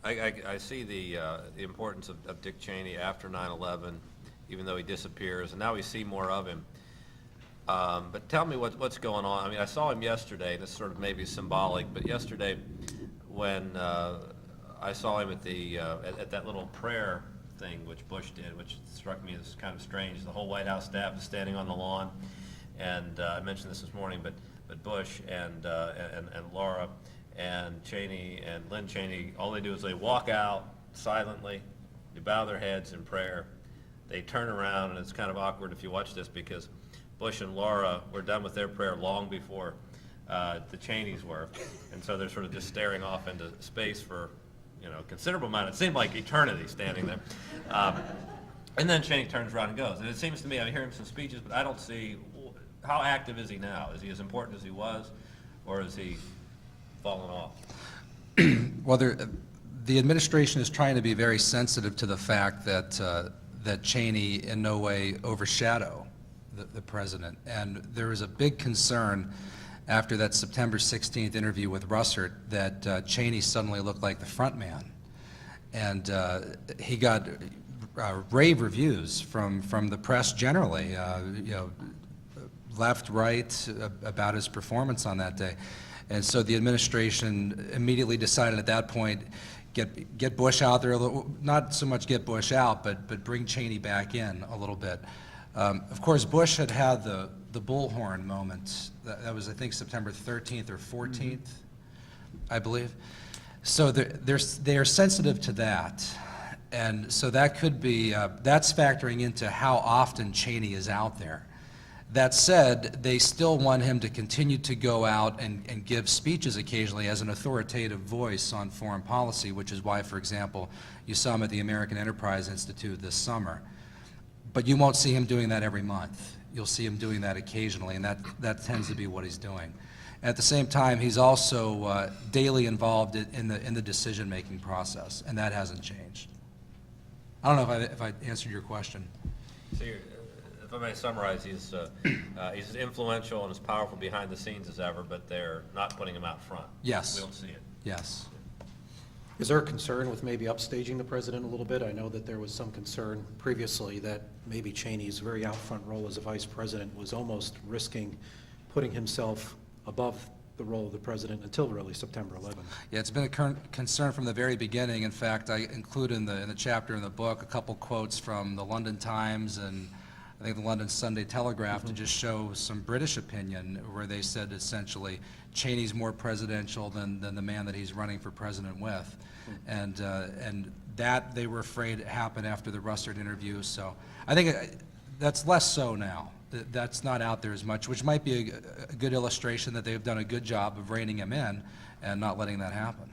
I see the importance of Dick Cheney after 9/11, even though he disappears, and now we see more of him. But tell me what's going on. I mean, I saw him yesterday, and this sort of maybe symbolic, but yesterday when I saw him at the at that little prayer thing which Bush did, which struck me as kind of strange. The whole White House staff is standing on the lawn, and I mentioned this morning, but Bush and Laura and Cheney and Lynn Cheney, all they do is they walk out silently, they bow their heads in prayer, they turn around, and it's kind of awkward if you watch this because Bush and Laura were done with their prayer long before the Cheneys were, and so they're sort of just staring off into space for, a considerable amount. It seemed like eternity standing there. And then Cheney turns around and goes. And it seems to me, I hear him some speeches, but I don't see, how active is he now? Is he as important as he was, or is he fallen off? Well, the administration is trying to be very sensitive to the fact that that Cheney in no way overshadow the president. And there was a big concern after that September 16th interview with Russert that Cheney suddenly looked like the front man. And he got rave reviews from the press generally, left, right, about his performance on that day. And so the administration immediately decided at that point, get Bush out there a little, not so much get Bush out, but bring Cheney back in a little bit. Of course, Bush had the bullhorn moment. That was, I think, September 13th or 14th, I believe. So they're sensitive to that. And so that could be, that's factoring into how often Cheney is out there. That said, they still want him to continue to go out and give speeches occasionally as an authoritative voice on foreign policy, which is why, for example, you saw him at the American Enterprise Institute this summer. But you won't see him doing that every month. You'll see him doing that occasionally, and that tends to be what he's doing. At the same time, he's also daily involved in the decision-making process, and that hasn't changed. I don't know if I answered your question. So if I may summarize, he's as influential and as powerful behind the scenes as ever, but they're not putting him out front. Yes. We don't see it. Yes. Is there a concern with maybe upstaging the president a little bit? I know that there was some concern previously that maybe Cheney's very out front role as a vice president was almost risking putting himself above the role of the president until really September 11th. Yeah, it's been a concern from the very beginning. In fact, I include in the chapter in the book a couple quotes from the London Times and I think the London Sunday Telegraph to just show some British opinion where they said essentially Cheney's more presidential than the man that he's running for president with. And that they were afraid happened after the Russert interview. So I think that's less so now. That's not out there as much, which might be a good illustration that they've done a good job of reining him in and not letting that happen.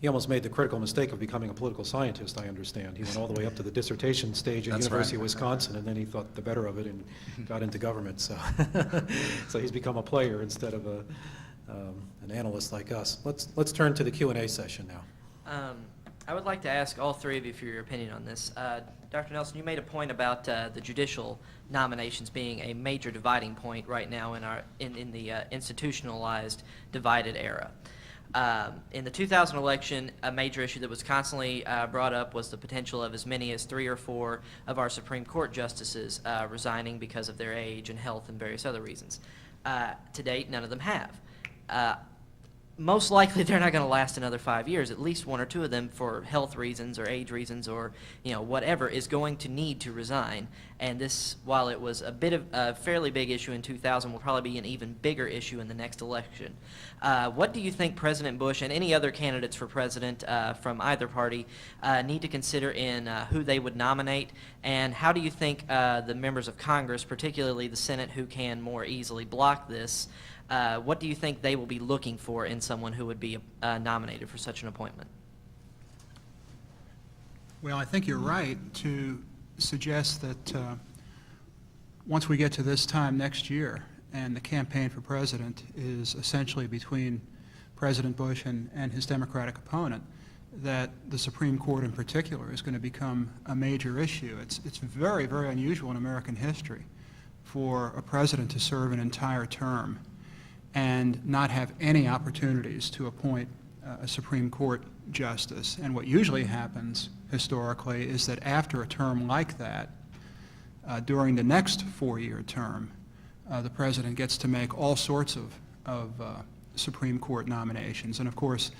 He almost made the critical mistake of becoming a political scientist, I understand. He went all the way up to the dissertation stage at That's University right. of Wisconsin, and then he thought the better of it and got into government. So, so he's become a player instead of an analyst like us. Let's turn to the Q&A session now. I would like to ask all three of you for your opinion on this. Dr. Nelson, you made a point about the judicial nominations being a major dividing point right now in the institutionalized divided era. In the 2000 election, a major issue that was constantly brought up was the potential of as many as 3 or 4 of our Supreme Court justices resigning because of their age and health and various other reasons. To date, none of them have. Most likely they're not going to last another 5 years. At least 1 or 2 of them, for health reasons or age reasons or whatever, is going to need to resign. And this, while it was a bit of a fairly big issue in 2000, will probably be an even bigger issue in the next election. What do you think President Bush and any other candidates for president from either party need to consider in who they would nominate? And how do you think the members of Congress, particularly the Senate, who can more easily block this, what do you think they will be looking for in someone who would be nominated for such an appointment? Well, I think you're right to suggest that once we get to this time next year and the campaign for president is essentially between President Bush and his Democratic opponent, that the Supreme Court in particular is going to become a major issue. It's very, very unusual in American history for a president to serve an entire term and not have any opportunities to appoint a Supreme Court justice. And what usually happens historically is that after a term like that, during the next 4-year term, the president gets to make all sorts of Supreme Court nominations. And of course,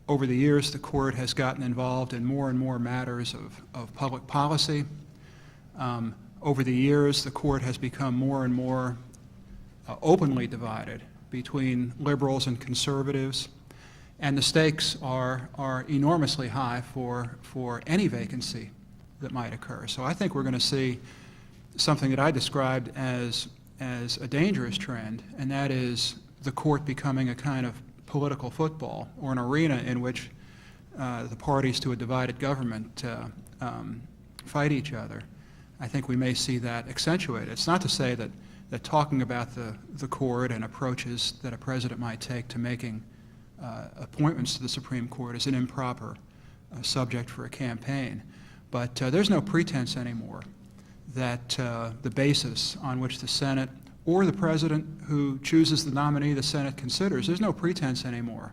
over the years, the court has gotten involved in more and more matters of public policy. Over the years, the court has become more and more openly divided between liberals and conservatives, and the stakes are enormously high for any vacancy that might occur. So I think we're going to see something that I described as a dangerous trend, and that is the court becoming a kind of political football, or an arena in which the parties to a divided government fight each other. I think we may see that accentuated. It's not to say that talking about the court and approaches that a president might take to making appointments to the Supreme Court is an improper subject for a campaign. But there's no pretense anymore that the basis on which the Senate or the president who chooses the nominee the Senate considers, there's no pretense anymore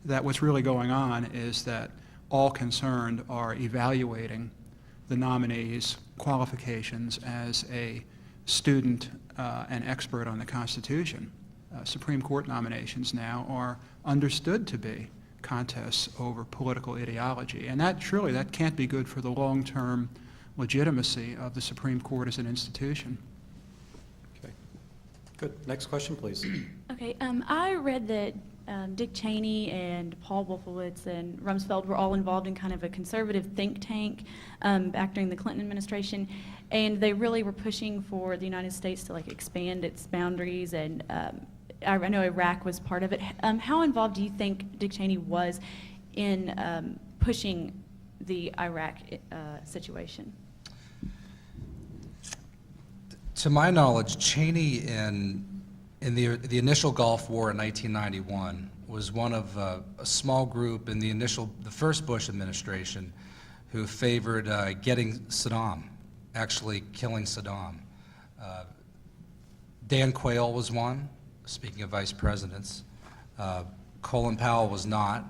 that what's really going on is that all concerned are evaluating the nominee's qualifications as a student and expert on the Constitution. Supreme Court nominations now are understood to be contests over political ideology. And that truly, that can't be good for the long-term legitimacy of the Supreme Court as an institution. Okay. Good. Next question, please. Okay, I read that Dick Cheney and Paul Wolfowitz and Rumsfeld were all involved in kind of a conservative think tank back during the Clinton administration, and they really were pushing for the United States to like expand its boundaries, and I know Iraq was part of it. How involved do you think Dick Cheney was in pushing the Iraq situation? To my knowledge, Cheney in the initial Gulf War in 1991 was one of a small group in the first Bush administration who favored getting Saddam, actually killing Saddam. Dan Quayle was one, speaking of vice presidents. Colin Powell was not.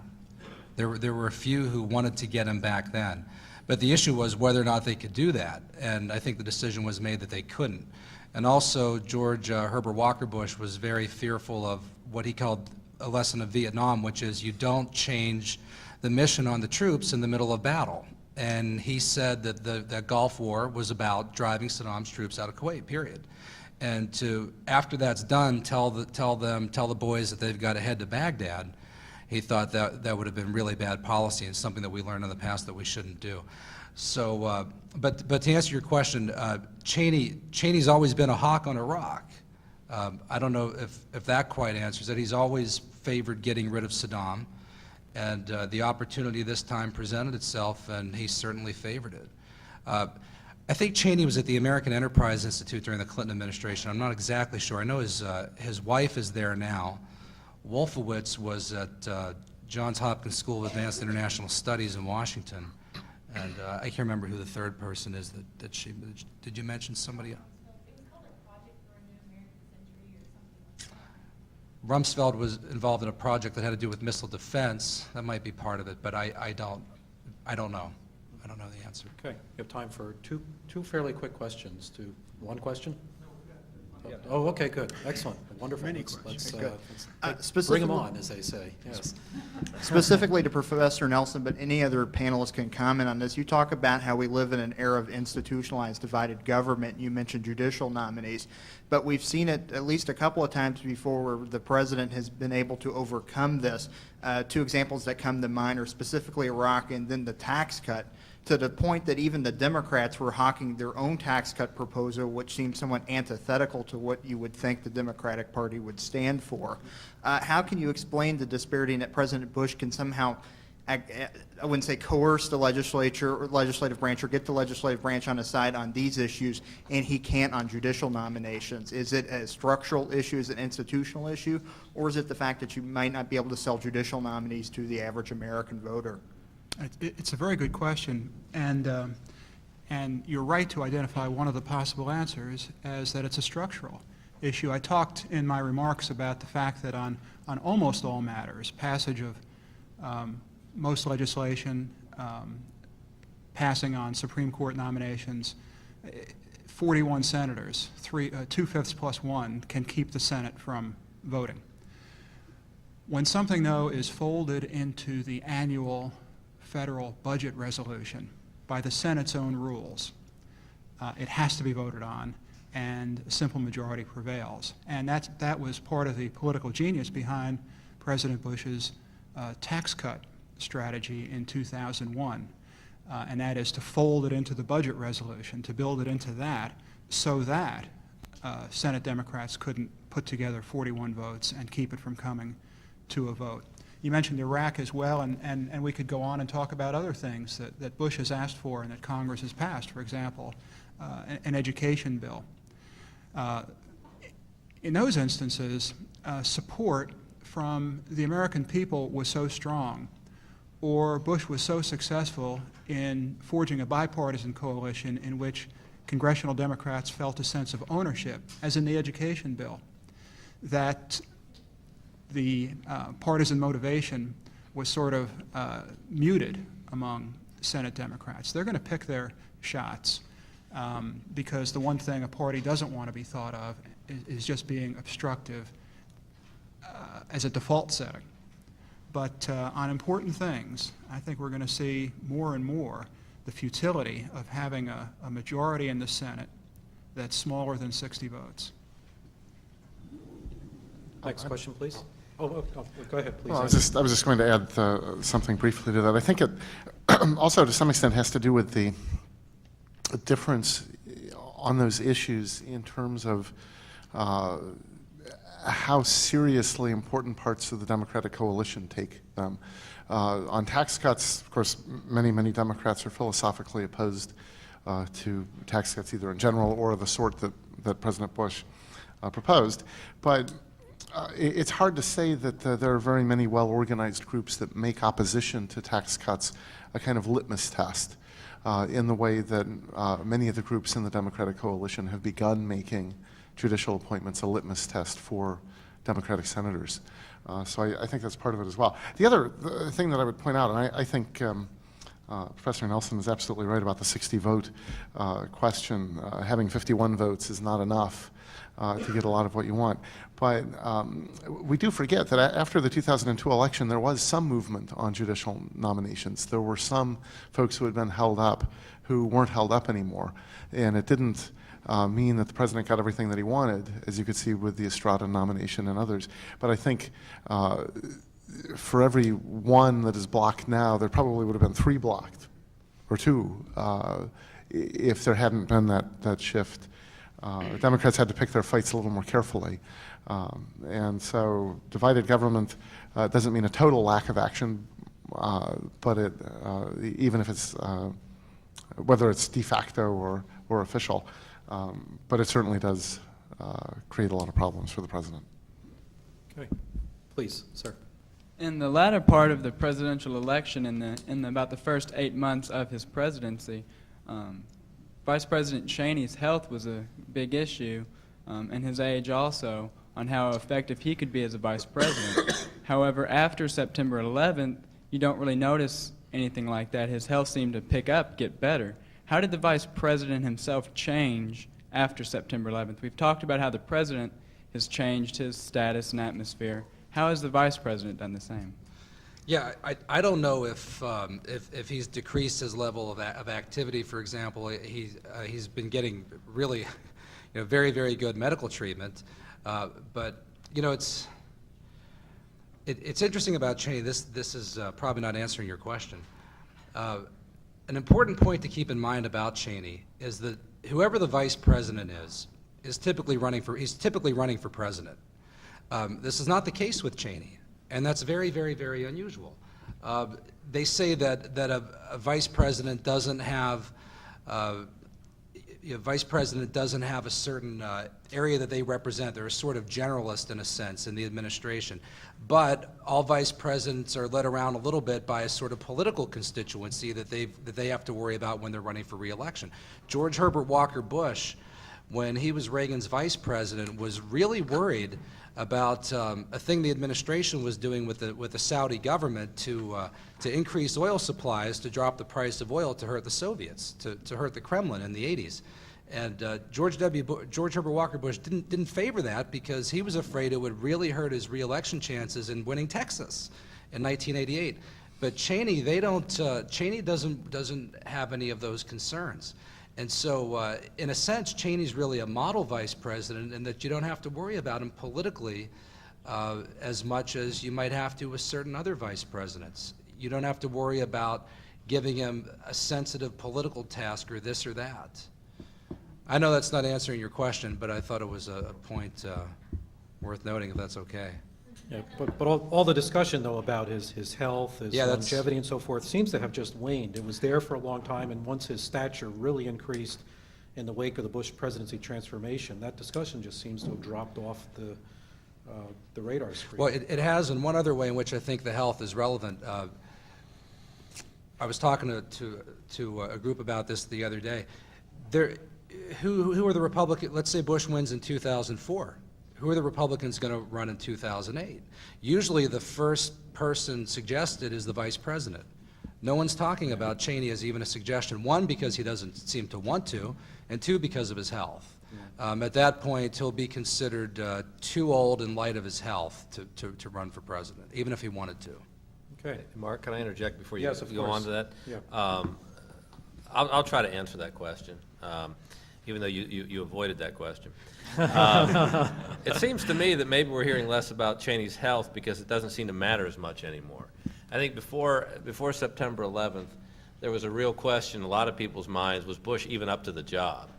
There were a few who wanted to get him back then. But the issue was whether or not they could do that, and I think the decision was made that they couldn't. And also, George Herbert Walker Bush was very fearful of what he called a lesson of Vietnam, which is you don't change the mission on the troops in the middle of battle. And he said that the Gulf War was about driving Saddam's troops out of Kuwait, period. And to, after that's done, tell the boys that they've got to head to Baghdad. He thought that would have been really bad policy and something that we learned in the past that we shouldn't do. So, but to answer your question, Cheney's always been a hawk on Iraq. I don't know if that quite answers it. He's always favored getting rid of Saddam, and the opportunity this time presented itself, and he certainly favored it. I think Cheney was at the American Enterprise Institute during the Clinton administration. I'm not exactly sure. I know his wife is there now. Wolfowitz was at Johns Hopkins School of Advanced International Studies in Washington. And I can't remember who the third person is that she, did you mention somebody else? It was called a Project for a New American Century or something like that. Rumsfeld was involved in a project that had to do with missile defense. That might be part of it, but I don't know. I don't know the answer. Okay, we have time for two fairly quick questions. One question? Oh, okay, good, excellent, wonderful. Many Let's questions. bring Specifically- them on, as they say, yes. Specifically to Professor Nelson, but any other panelists can comment on this. You talk about how we live in an era of institutionalized divided government. You mentioned judicial nominees, but we've seen it at least a couple of times before where the president has been able to overcome this. Two examples that come to mind are specifically Iraq and then the tax cut, to the point that even the Democrats were hawking their own tax cut proposal, which seems somewhat antithetical to what you would think the Democratic Party would stand for. How can you explain the disparity in that President Bush can somehow, I wouldn't say coerce the legislature or legislative branch or get the legislative branch on his side on these issues, and he can't on judicial nominations? Is it a structural issue, is it an institutional issue, or is it the fact that you might not be able to sell judicial nominees to the average American voter? It's a very good question, and you're right to identify one of the possible answers as that it's a structural issue. I talked in my remarks about the fact that on almost all matters, passage of most legislation, passing on Supreme Court nominations, 41 senators, 2/5 plus 1, can keep the Senate from voting. When something, though, is folded into the annual federal budget resolution by the Senate's own rules, it has to be voted on, and a simple majority prevails. And that was part of the political genius behind President Bush's tax cut strategy in 2001, and that is to fold it into the budget resolution, to build it into that, so that Senate Democrats couldn't put together 41 votes and keep it from coming to a vote. You mentioned Iraq as well, and we could go on and talk about other things that Bush has asked for and that Congress has passed, for example, an education bill. In those instances, support from the American people was so strong, or Bush was so successful in forging a bipartisan coalition in which congressional Democrats felt a sense of ownership, as in the education bill, that the partisan motivation was sort of muted among Senate Democrats. They're going to pick their shots because the one thing a party doesn't want to be thought of is just being obstructive as a default setting. But on important things, I think we're going to see more and more the futility of having a majority in the Senate that's smaller than 60 votes. Next question, please. Oh, go ahead, please. Well, I was just going to add something briefly to that. I think it also, to some extent, has to do with the difference on those issues in terms of how seriously important parts of the Democratic coalition take them. On tax cuts, of course, many Democrats are philosophically opposed to tax cuts either in general or the sort that President Bush proposed. But it's hard to say that there are very many well-organized groups that make opposition to tax cuts a kind of litmus test in the way that many of the groups in the Democratic coalition have begun making judicial appointments a litmus test for Democratic senators. So I think that's part of it as well. The other thing that I would point out, and I think Professor Nelson is absolutely right about the 60-vote question. Having 51 votes is not enough to get a lot of what you want. But we do forget that after the 2002 election, there was some movement on judicial nominations. There were some folks who had been held up who weren't held up anymore. And it didn't mean that the president got everything that he wanted, as you could see with the Estrada nomination and others. But I think for every one that is blocked now, there probably would have been 3 blocked, or 2, if there hadn't been that shift. Democrats had to pick their fights a little more carefully. And so divided government doesn't mean a total lack of action, but even if it's, whether it's de facto or official, but it certainly does create a lot of problems for the president. Okay, please, sir. In the latter part of the presidential election, in about the first 8 months of his presidency, Vice President Cheney's health was a big issue, and his age also, on how effective he could be as a vice president. However, after September 11th, you don't really notice anything like that. His health seemed to pick up, get better. How did the vice president himself change after September 11th? We've talked about how the president has changed his status and atmosphere. How has the vice president done the same? Yeah, I don't know if he's decreased his level of activity. For example, he's been getting really, very good medical treatment. But it's interesting about Cheney. This is probably not answering your question. An important point to keep in mind about Cheney is that whoever the vice president is typically running for president. This is not the case with Cheney. And that's very unusual. They say that a vice president doesn't have a certain area that they represent. They're a sort of generalist in a sense in the administration. But all vice presidents are led around a little bit by a sort of political constituency that they have to worry about when they're running for re-election. George Herbert Walker Bush, when he was Reagan's vice president, was really worried about a thing the administration was doing with the Saudi government to increase oil supplies, to drop the price of oil, to hurt the Soviets, to hurt the Kremlin in the 80s. And George Herbert Walker Bush didn't favor that because he was afraid it would really hurt his re-election chances in winning Texas in 1988. But Cheney, Cheney doesn't have any of those concerns. And so, in a sense, Cheney's really a model vice president in that you don't have to worry about him politically as much as you might have to with certain other vice presidents. You don't have to worry about giving him a sensitive political task or this or that. I know that's not answering your question, but I thought it was a point worth noting, if that's okay. Yeah, but all the discussion, though, about his health, his longevity and so forth, seems to have just waned. It was there for a long time, and once his stature really increased in the wake of the Bush presidency transformation, that discussion just seems to have dropped off the radar screen. Well, it has in one other way in which I think the health is relevant. I was talking to a group about this the other day. Who are the Republicans? Let's say Bush wins in 2004. Who are the Republicans going to run in 2008? Usually the first person suggested is the vice president. No one's talking about Cheney as even a suggestion. One, because he doesn't seem to want to, and 2, because of his health. At that point, he'll be considered too old in light of his health to run for president, even if he wanted to. Okay. Mark, can I interject before you Yes, of go on course. to that? Yeah. I'll try to answer that question, even though you avoided that question. It seems to me that maybe we're hearing less about Cheney's health because it doesn't seem to matter as much anymore. I think before September 11th, there was a real question in a lot of people's minds: was Bush even up to the job?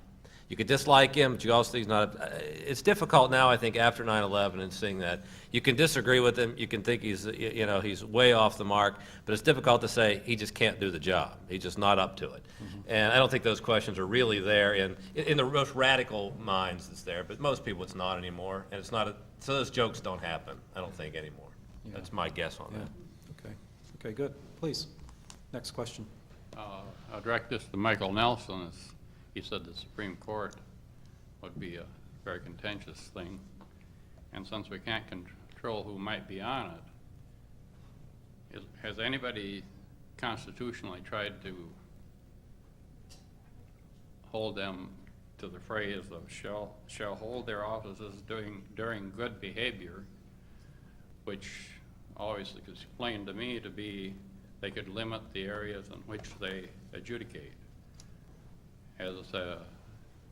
You could dislike him, but you also think he's not. It's difficult now, I think, after 9/11 and seeing that. You can disagree with him. You can think he's way off the mark, but it's difficult to say he just can't do the job. He's just not up to it. And I don't think those questions are really there in the most radical minds. It's there, but most people it's not anymore, and it's not. So those jokes don't happen, I don't think, anymore. Yeah. That's my guess on Yeah. that. Okay. Okay, good. Please. Next question. I'll direct this to Michael Nelson. He said the Supreme Court would be a very contentious thing. And since we can't control who might be on it, has anybody constitutionally tried to hold them to the phrase of shall hold their offices during good behavior, which always is explained to me to be they could limit the areas in which they adjudicate.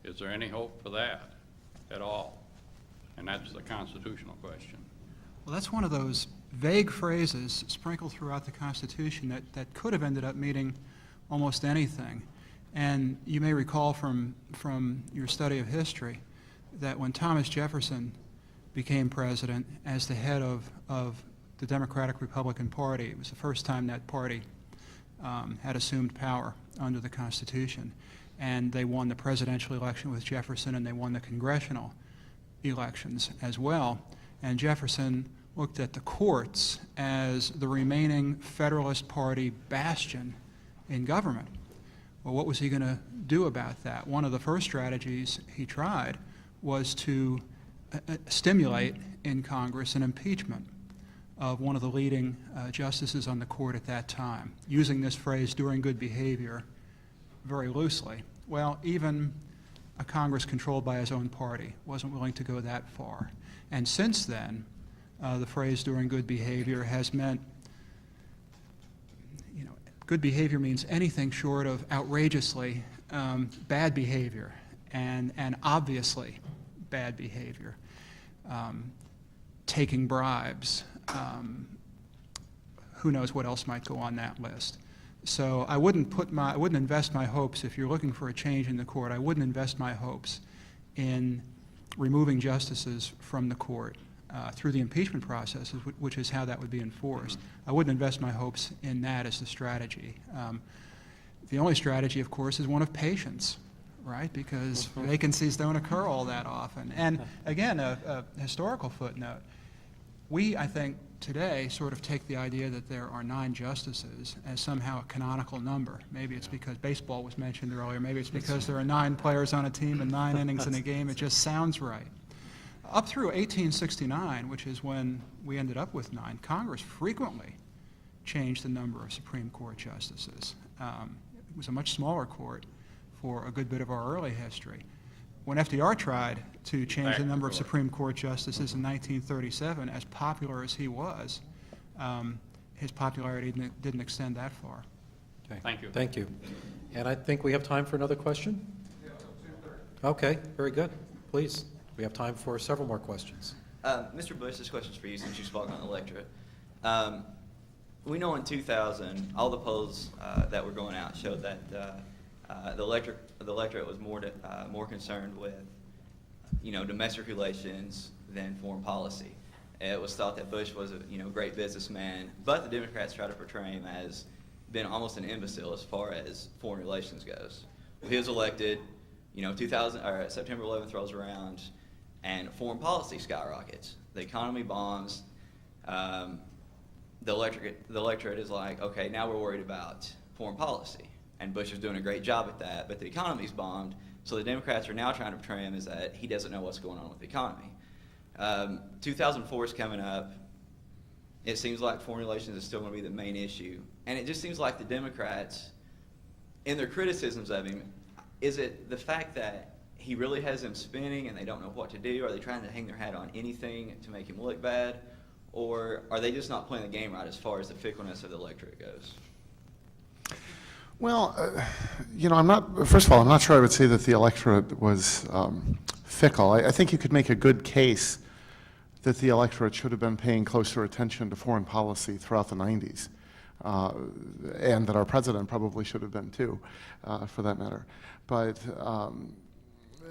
Is there any hope for that at all? And that's the constitutional question. Well, that's one of those vague phrases sprinkled throughout the Constitution that could have ended up meaning almost anything. And you may recall from your study of history that when Thomas Jefferson became president as the head of the Democratic Republican Party, it was the first time that party had assumed power under the Constitution. And they won the presidential election with Jefferson, and they won the congressional elections as well. And Jefferson looked at the courts as the remaining Federalist Party bastion in government. Well, what was he going to do about that? One of the first strategies he tried was to stimulate in Congress an impeachment of one of the leading justices on the court at that time, using this phrase, during good behavior, very loosely. Well, even a Congress controlled by his own party wasn't willing to go that far. And since then, the phrase during good behavior has meant, good behavior means anything short of outrageously bad behavior and obviously bad behavior. Taking bribes, who knows what else might go on that list. So I wouldn't invest my hopes, if you're looking for a change in the court, I wouldn't invest my hopes in removing justices from the court through the impeachment process, which is how that would be enforced. I wouldn't invest my hopes in that as the strategy. The only strategy, of course, is one of patience, right? Because vacancies don't occur all that often. And again, a historical footnote. We, I think, today sort of take the idea that there are 9 justices as somehow a canonical number. Maybe it's because baseball was mentioned earlier. Maybe it's because there are 9 players on a team and 9 innings in a game. It just sounds right. Up through 1869, which is when we ended up with 9, Congress frequently changed the number of Supreme Court justices. It was a much smaller court for a good bit of our early history. When FDR tried to change the number of Supreme Court justices in 1937, as popular as he was, his popularity didn't extend that far. Okay. Thank you. Thank you. And I think we have time for another question? Okay, very good. Please. We have time for several more questions. Mr. Bush, this question's for you since you spoke on the electorate. We know in 2000, all the polls that were going out showed that the electorate was more concerned with, domestic relations than foreign policy. It was thought that Bush was a great businessman, but the Democrats try to portray him as being almost an imbecile as far as foreign relations goes. He was elected, September 11th rolls around, and foreign policy skyrockets. The economy bombs. The electorate is like, okay, now we're worried about foreign policy. And Bush is doing a great job at that, but the economy's bombed, so the Democrats are now trying to portray him as that he doesn't know what's going on with the economy. 2004 is coming up. It seems like foreign relations is still going to be the main issue. And it just seems like the Democrats, in their criticisms of him, is it the fact that he really has them spinning and they don't know what to do? Are they trying to hang their hat on anything to make him look bad? or are they just not playing the game right as far as the fickleness of the electorate goes? Well, first of all, I'm not sure I would say that the electorate was fickle. I think you could make a good case that the electorate should have been paying closer attention to foreign policy throughout the 90s, and that our president probably should have been too, for that matter. But,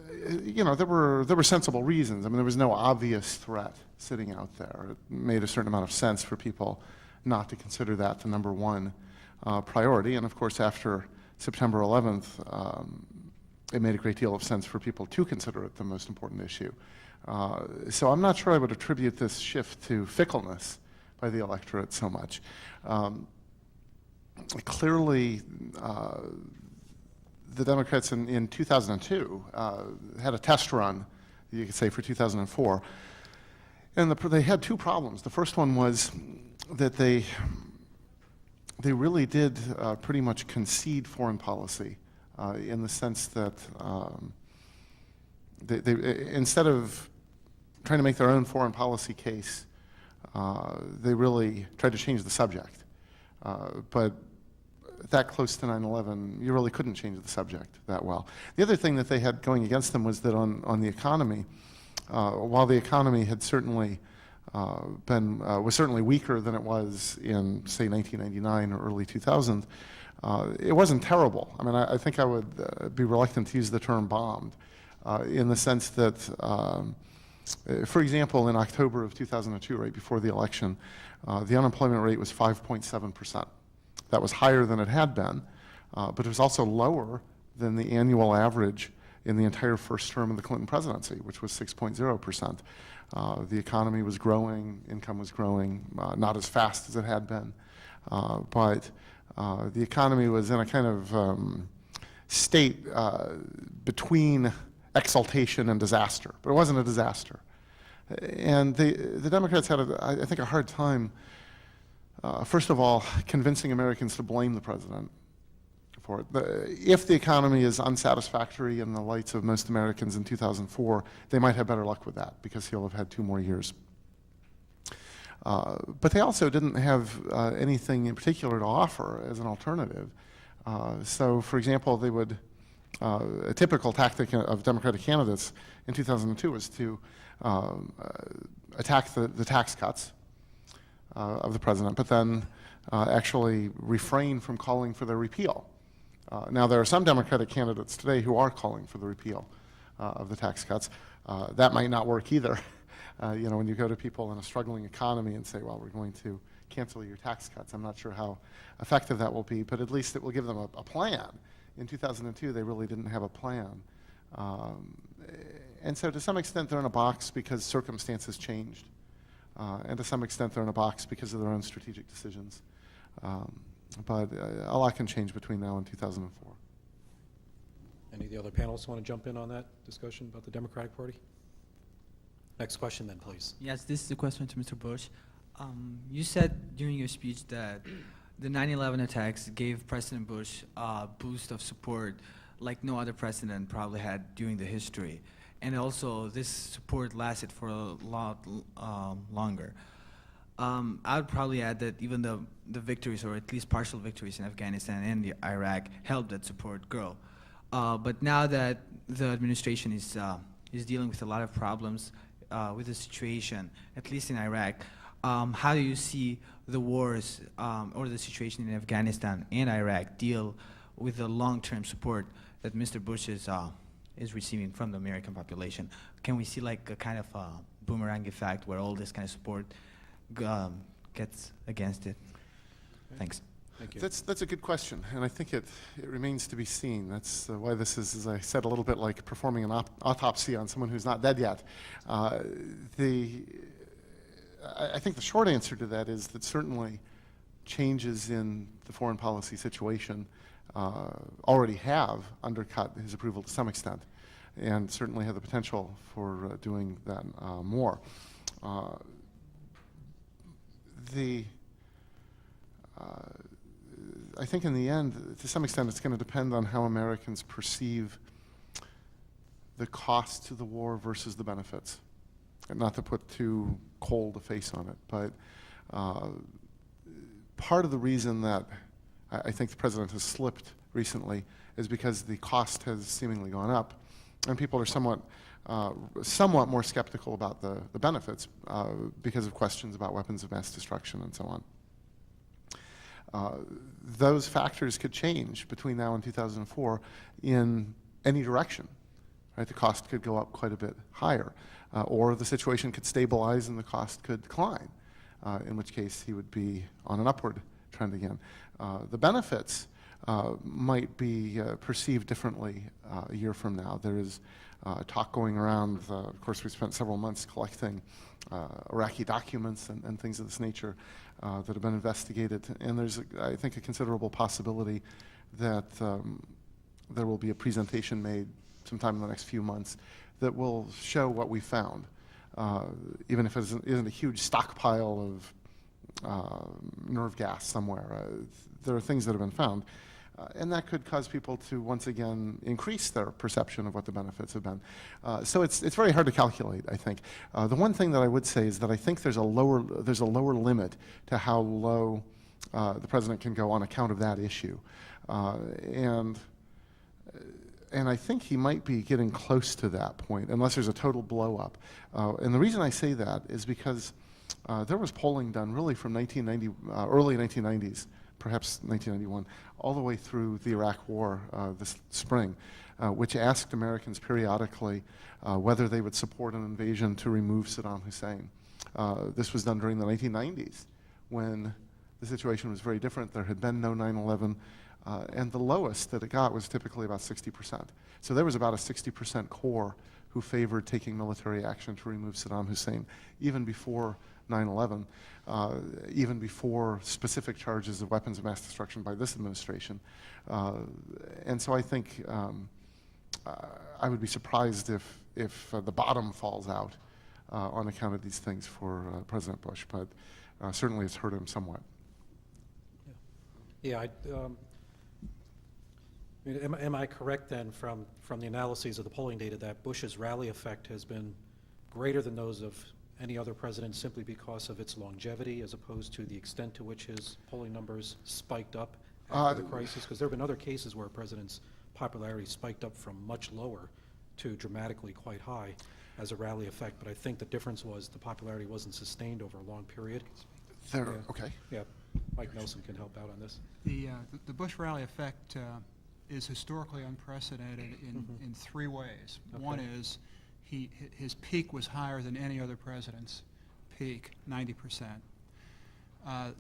there were sensible reasons. I mean, there was no obvious threat sitting out there. It made a certain amount of sense for people not to consider that the number one priority. And of course, after September 11th, it made a great deal of sense for people to consider it the most important issue. So I'm not sure I would attribute this shift to fickleness by the electorate so much. Clearly, the Democrats in 2002 had a test run, you could say, for 2004. And they had two problems. The first one was that they really did pretty much concede foreign policy in the sense that they instead of trying to make their own foreign policy case, they really tried to change the subject. But that close to 9/11, you really couldn't change the subject that well. The other thing that they had going against them was that on the economy, while the economy had certainly was certainly weaker than it was in, say, 1999 or early 2000, it wasn't terrible. I mean, I think I would be reluctant to use the term bombed, in the sense that, for example, in October of 2002, right before the election, the unemployment rate was 5.7%. That was higher than it had been, but it was also lower than the annual average in the entire first term of the Clinton presidency, which was 6.0%. The economy was growing, income was growing, not as fast as it had been, but the economy was in a kind of state between exaltation and disaster, but it wasn't a disaster. And the Democrats had, I think, a hard time, first of all, convincing Americans to blame the president for it. If the economy is unsatisfactory in the lights of most Americans in 2004, they might have better luck with that because he'll have had 2 more years. But they also didn't have anything in particular to offer as an alternative. So, for example, they would, a typical tactic of Democratic candidates in 2002 was to attack the tax cuts of the president, but then actually refrain from calling for their repeal. Now, there are some Democratic candidates today who are calling for the repeal of the tax cuts. That might not work either. When you go to people in a struggling economy and say, well, we're going to cancel your tax cuts, I'm not sure how effective that will be, but at least it will give them a plan. In 2002, they really didn't have a plan. And so to some extent, they're in a box because circumstances changed. And to some extent, they're in a box because of their own strategic decisions. But a lot can change between now and 2004. Any of the other panelists want to jump in on that discussion about the Democratic Party? Next question then, please. Yes, this is a question to Mr. Bush. You said during your speech that the 9/11 attacks gave President Bush a boost of support like no other president probably had during the history. And also, this support lasted for a lot longer. I would probably add that even the victories, or at least partial victories in Afghanistan and Iraq, helped that support grow. But now that the administration is dealing with a lot of problems with the situation, at least in Iraq, how do you see the wars or the situation in Afghanistan and Iraq deal with the long-term support that Mr. Bush is receiving from the American population? Can we see like a kind of boomerang effect where all this kind of support gets against it? Thanks. Thank you. That's a good question, and I think it remains to be seen. That's why this is, as I said, a little bit like performing an autopsy on someone who's not dead yet. I think the short answer to that is that certainly changes in the foreign policy situation already have undercut his approval to some extent, and certainly have the potential for doing that more. I think in the end, to some extent, it's going to depend on how Americans perceive the cost to the war versus the benefits. not to put too cold a face on it, but part of the reason that I think the president has slipped recently is because the cost has seemingly gone up, and people are somewhat more skeptical about the benefits because of questions about weapons of mass destruction and so on. Those factors could change between now and 2004 in any direction. Right? The cost could go up quite a bit higher, or the situation could stabilize and the cost could decline, in which case he would be on an upward trend again. The benefits might be perceived differently a year from now. There is talk going around. Of course, we spent several months collecting Iraqi documents and things of this nature that have been investigated. And there's, I think, a considerable possibility that there will be a presentation made sometime in the next few months that will show what we found. Even if it isn't a huge stockpile of nerve gas somewhere, there are things that have been found. And that could cause people to once again increase their perception of what the benefits have been. So it's very hard to calculate, I think. The one thing that I would say is that I think there's a lower limit to how low the president can go on account of that issue. And I think he might be getting close to that point, unless there's a total blow up. And the reason I say that is because there was polling done really from early 1990s, perhaps 1991, all the way through the Iraq War this spring, which asked Americans periodically whether they would support an invasion to remove Saddam Hussein. This was done during the 1990s, when the situation was very different. There had been no 9/11, and the lowest that it got was typically about 60%. So there was about a 60% core who favored taking military action to remove Saddam Hussein, even before 9/11, even before specific charges of weapons of mass destruction by this administration. And so I think I would be surprised if the bottom falls out on account of these things for President Bush, but certainly it's hurt him somewhat. Yeah, am I correct then from the analyses of the polling data that Bush's rally effect has been greater than those of any other president simply because of its longevity as opposed to the extent to which his polling numbers spiked up after the crisis? Because there have been other cases where a president's popularity spiked up from much lower to dramatically quite high as a rally effect, but I think the difference was the popularity wasn't sustained over a long period. Okay. Yeah, Mike Nelson can help out on this. The Bush rally effect is historically unprecedented in three ways. Okay. One is his peak was higher than any other president's peak, 90%.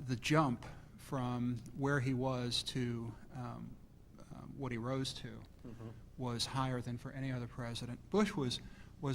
The jump from where he was to what he rose to was higher than for any other president. Bush was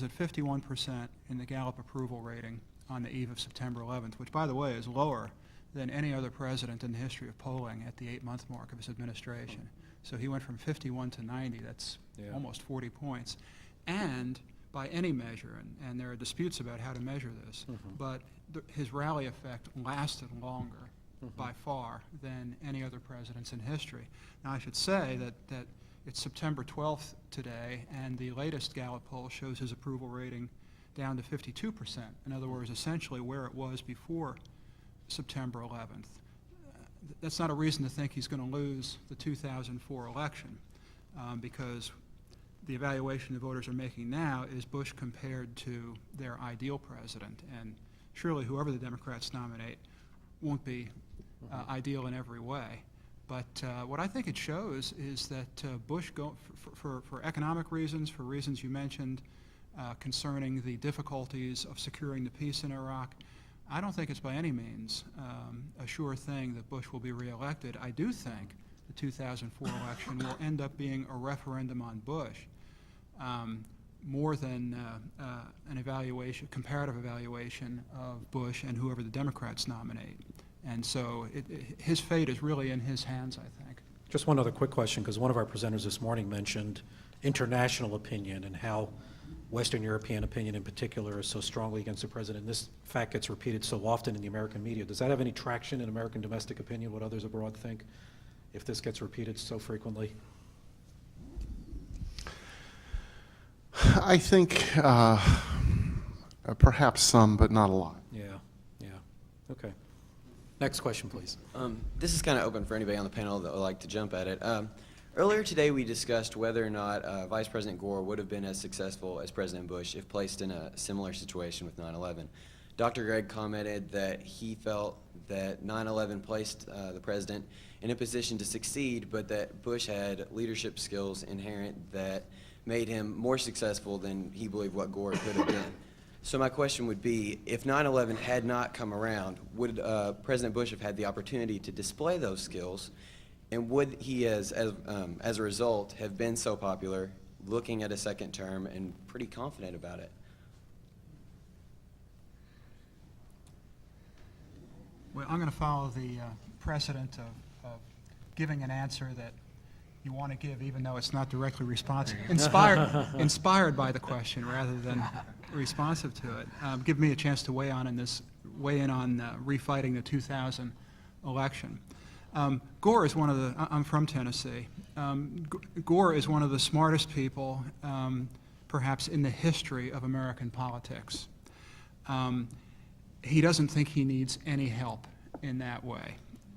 at 51% in the Gallup approval rating on the eve of September 11th, which, by the way, is lower than any other president in the history of polling at the 8-month mark of his administration. So he went from 51 to 90. That's almost 40 points. And by any measure, and there are disputes about how to measure this, but his rally effect lasted longer by far than any other presidents in history. Now, I should say that it's September 12th today, and the latest Gallup poll shows his approval rating down to 52%. In other words, essentially where it was before September 11th. That's not a reason to think he's going to lose the 2004 election, because the evaluation the voters are making now is Bush compared to their ideal president, and surely whoever the Democrats nominate won't be ideal in every way. But what I think it shows is that Bush, for economic reasons, for reasons you mentioned concerning the difficulties of securing the peace in Iraq, I don't think it's by any means a sure thing that Bush will be reelected. I do think the 2004 election will end up being a referendum on Bush, more than an evaluation, comparative evaluation of Bush and whoever the Democrats nominate. And so his fate is really in his hands, I think. Just one other quick question, because one of our presenters this morning mentioned international opinion and how Western European opinion in particular is so strongly against the president. This fact gets repeated so often in the American media. Does that have any traction in American domestic opinion, what others abroad think, if this gets repeated so frequently? I think Perhaps some, but not a lot. Yeah, yeah, okay. Next question, please. This is kind of open for anybody on the panel that would like to jump at it. Earlier today, we discussed whether or not Vice President Gore would have been as successful as President Bush if placed in a similar situation with 9/11. Dr. Gregg commented that he felt that 9/11 placed the president in a position to succeed, but that Bush had leadership skills inherent that made him more successful than he believed what Gore could have been. So my question would be, if 9/11 had not come around, would President Bush have had the opportunity to display those skills, and would he, as a result, have been so popular, looking at a second term and pretty confident about it? Well, I'm going to follow the precedent of giving an answer that you want to give, even though it's not directly responsive, inspired by the question rather than responsive to it. Give me a chance to weigh in on refighting the 2000 election. Gore is one of the. I'm from Tennessee. Gore is one of the smartest people, perhaps, in the history of American politics. He doesn't think he needs any help in that way.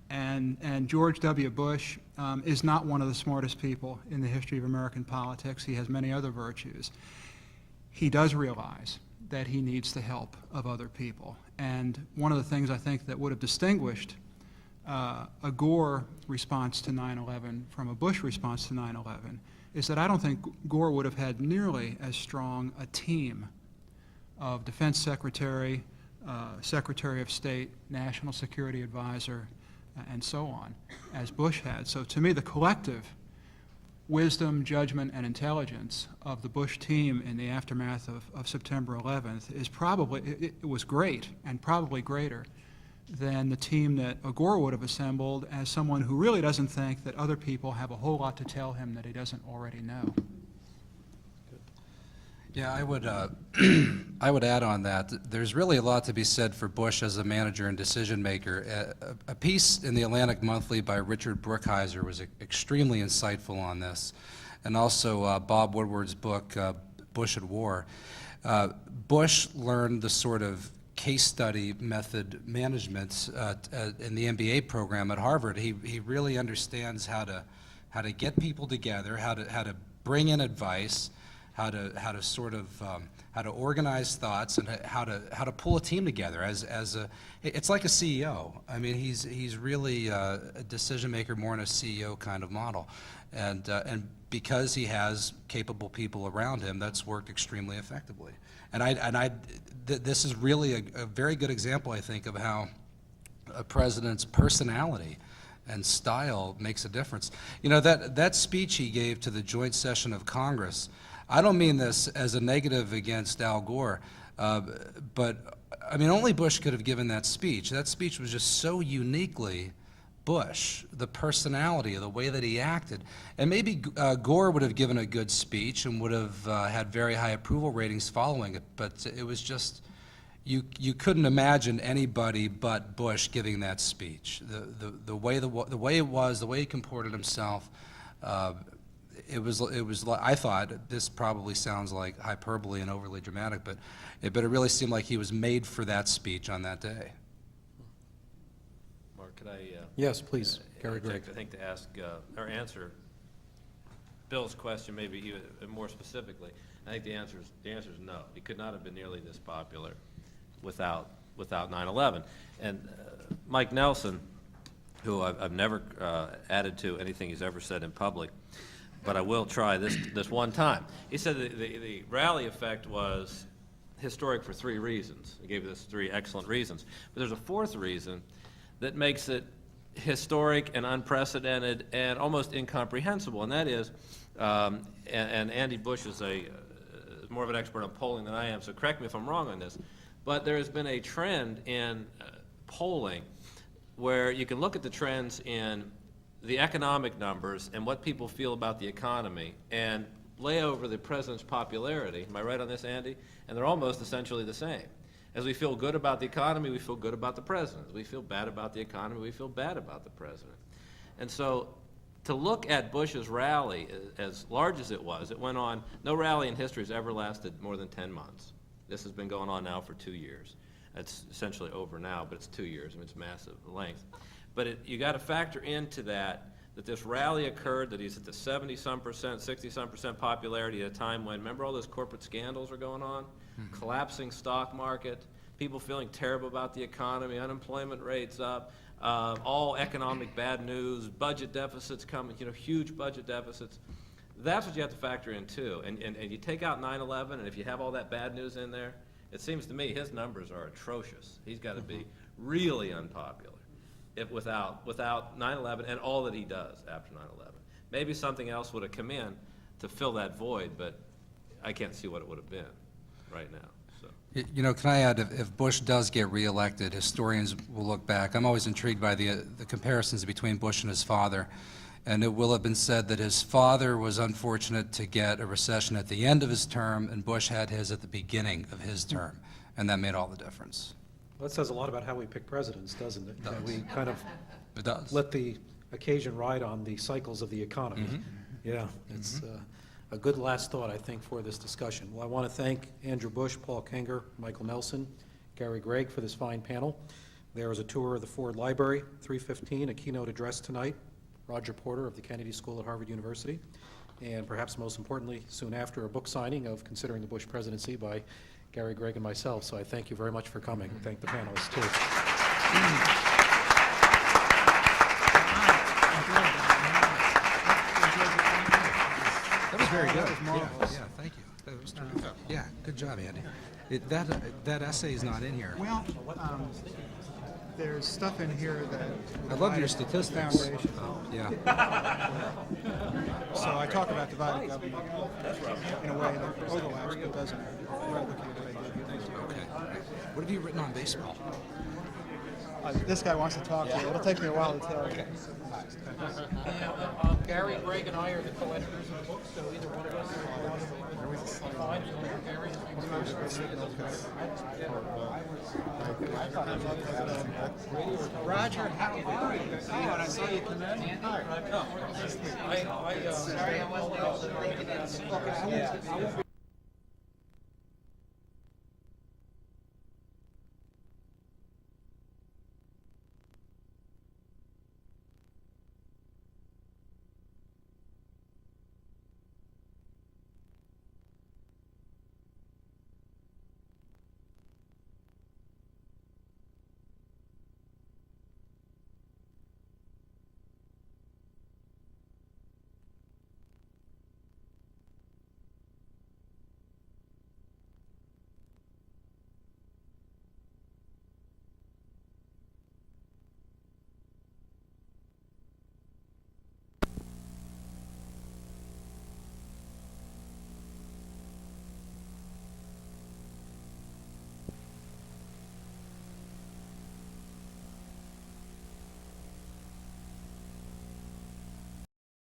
And George W. Bush is not one of the smartest people in the history of American politics. He has many other virtues. He does realize that he needs the help of other people. And one of the things I think that would have distinguished a Gore response to 9/11 from a Bush response to 9/11 is that I don't think Gore would have had nearly as strong a team of Defense Secretary, Secretary of State, National Security Advisor, and so on, as Bush had. So to me, the collective wisdom, judgment, and intelligence of the Bush team in the aftermath of September 11th is probably, it was great, and probably greater than the team that Gore would have assembled as someone who really doesn't think that other people have a whole lot to tell him that he doesn't already know. Yeah, I would I would add on that. There's really a lot to be said for Bush as a manager and decision maker. A piece in the Atlantic Monthly by Richard Brookhiser was extremely insightful on this, and also Bob Woodward's book, Bush at War. Bush learned the sort of case study method management in the MBA program at Harvard. He really understands how to get people together, how to bring in advice, how to sort of how to organize thoughts, and how to pull a team together it's like a CEO. I mean, he's really a decision maker more in a CEO kind of model, and because he has capable people around him, that's worked extremely effectively. And this is really a very good example, I think, of how a president's personality and style makes a difference. You know, that speech he gave to the joint session of Congress, I don't mean this as a negative against Al Gore, but I mean, only Bush could have given that speech. That speech was just so uniquely Bush, the personality, the way that he acted. And maybe Gore would have given a good speech and would have had very high approval ratings following it, but it was just, you couldn't imagine anybody but Bush giving that speech. The way it was, the way he comported himself, it was. I thought, this probably sounds like hyperbole and overly dramatic, but it really seemed like he was made for that speech on that day. Mark, could I? Yes, please, Gary Gregg. I think to ask or answer Bill's question maybe even more specifically. I think the answer is no. He could not have been nearly this popular without 9/11. And Mike Nelson, who I've never added to anything he's ever said in public, but I will try this one time. He said the rally effect was historic for 3 reasons. He gave us 3 excellent reasons. But there's a 4th reason that makes it historic and unprecedented and almost incomprehensible, and that is, and Andy Bush is more of an expert on polling than I am, so correct me if I'm wrong on this, but there has been a trend in polling where you can look at the trends in the economic numbers and what people feel about the economy and lay over the president's popularity. Am I right on this, Andy? And they're almost essentially the same. As we feel good about the economy, we feel good about the president. As we feel bad about the economy, we feel bad about the president. And so to look at Bush's rally, as large as it went on, no rally in history has ever lasted more than 10 months. This has been going on now for 2 years. It's essentially over now, but it's 2 years. I mean, it's massive length. But you got to factor into that this rally occurred, that he's at the 70-some percent, 60-some percent popularity at a time when, remember all those corporate scandals were going on? Collapsing stock market, people feeling terrible about the economy, unemployment rates up, all economic bad news, budget deficits coming, huge budget deficits. That's what you have to factor in too. And you take out 9/11, and if you have all that bad news in there, it seems to me his numbers are atrocious. He's got to be really unpopular without 9/11 and all that he does after 9/11. Maybe something else would have come in to fill that void, but I can't see what it would have been right now. So. Can I add, if Bush does get reelected, historians will look back. I'm always intrigued by the comparisons between Bush and his father. And it will have been said that his father was unfortunate to get a recession at the end of his term, and Bush had his at the beginning of his term. And that made all the difference. Well, that says a lot about how we pick presidents, doesn't it? That we kind of It does. let the occasion ride on the cycles of the economy. Yeah, it's a good last thought, I think, for this discussion. Well, I want to thank Andrew Bush, Paul Kengor, Michael Nelson, Gary Gregg for this fine panel. There is a tour of the Ford Library, 3:15, a keynote address tonight. Roger Porter of the Kennedy School at Harvard University, and perhaps most importantly, soon after, a book signing of Considering the Bush Presidency by Gary Gregg and myself. So I thank you very much for coming. Thank the panelists, too. That was very good. Yeah, thank you. That was terrific. Yeah, good job, Andy. That essay is not in here. Well, there's stuff in here that I love your provided statistics. foundation. Yeah. So I talk about divided government in a way that overlaps but doesn't replicate it. Okay. What have you written on baseball? This guy wants to talk to you. It'll take me a while to tell you. Gary Gregg and I are the co-editors of the book, so either one of us Roger, how are you? I saw you come in. I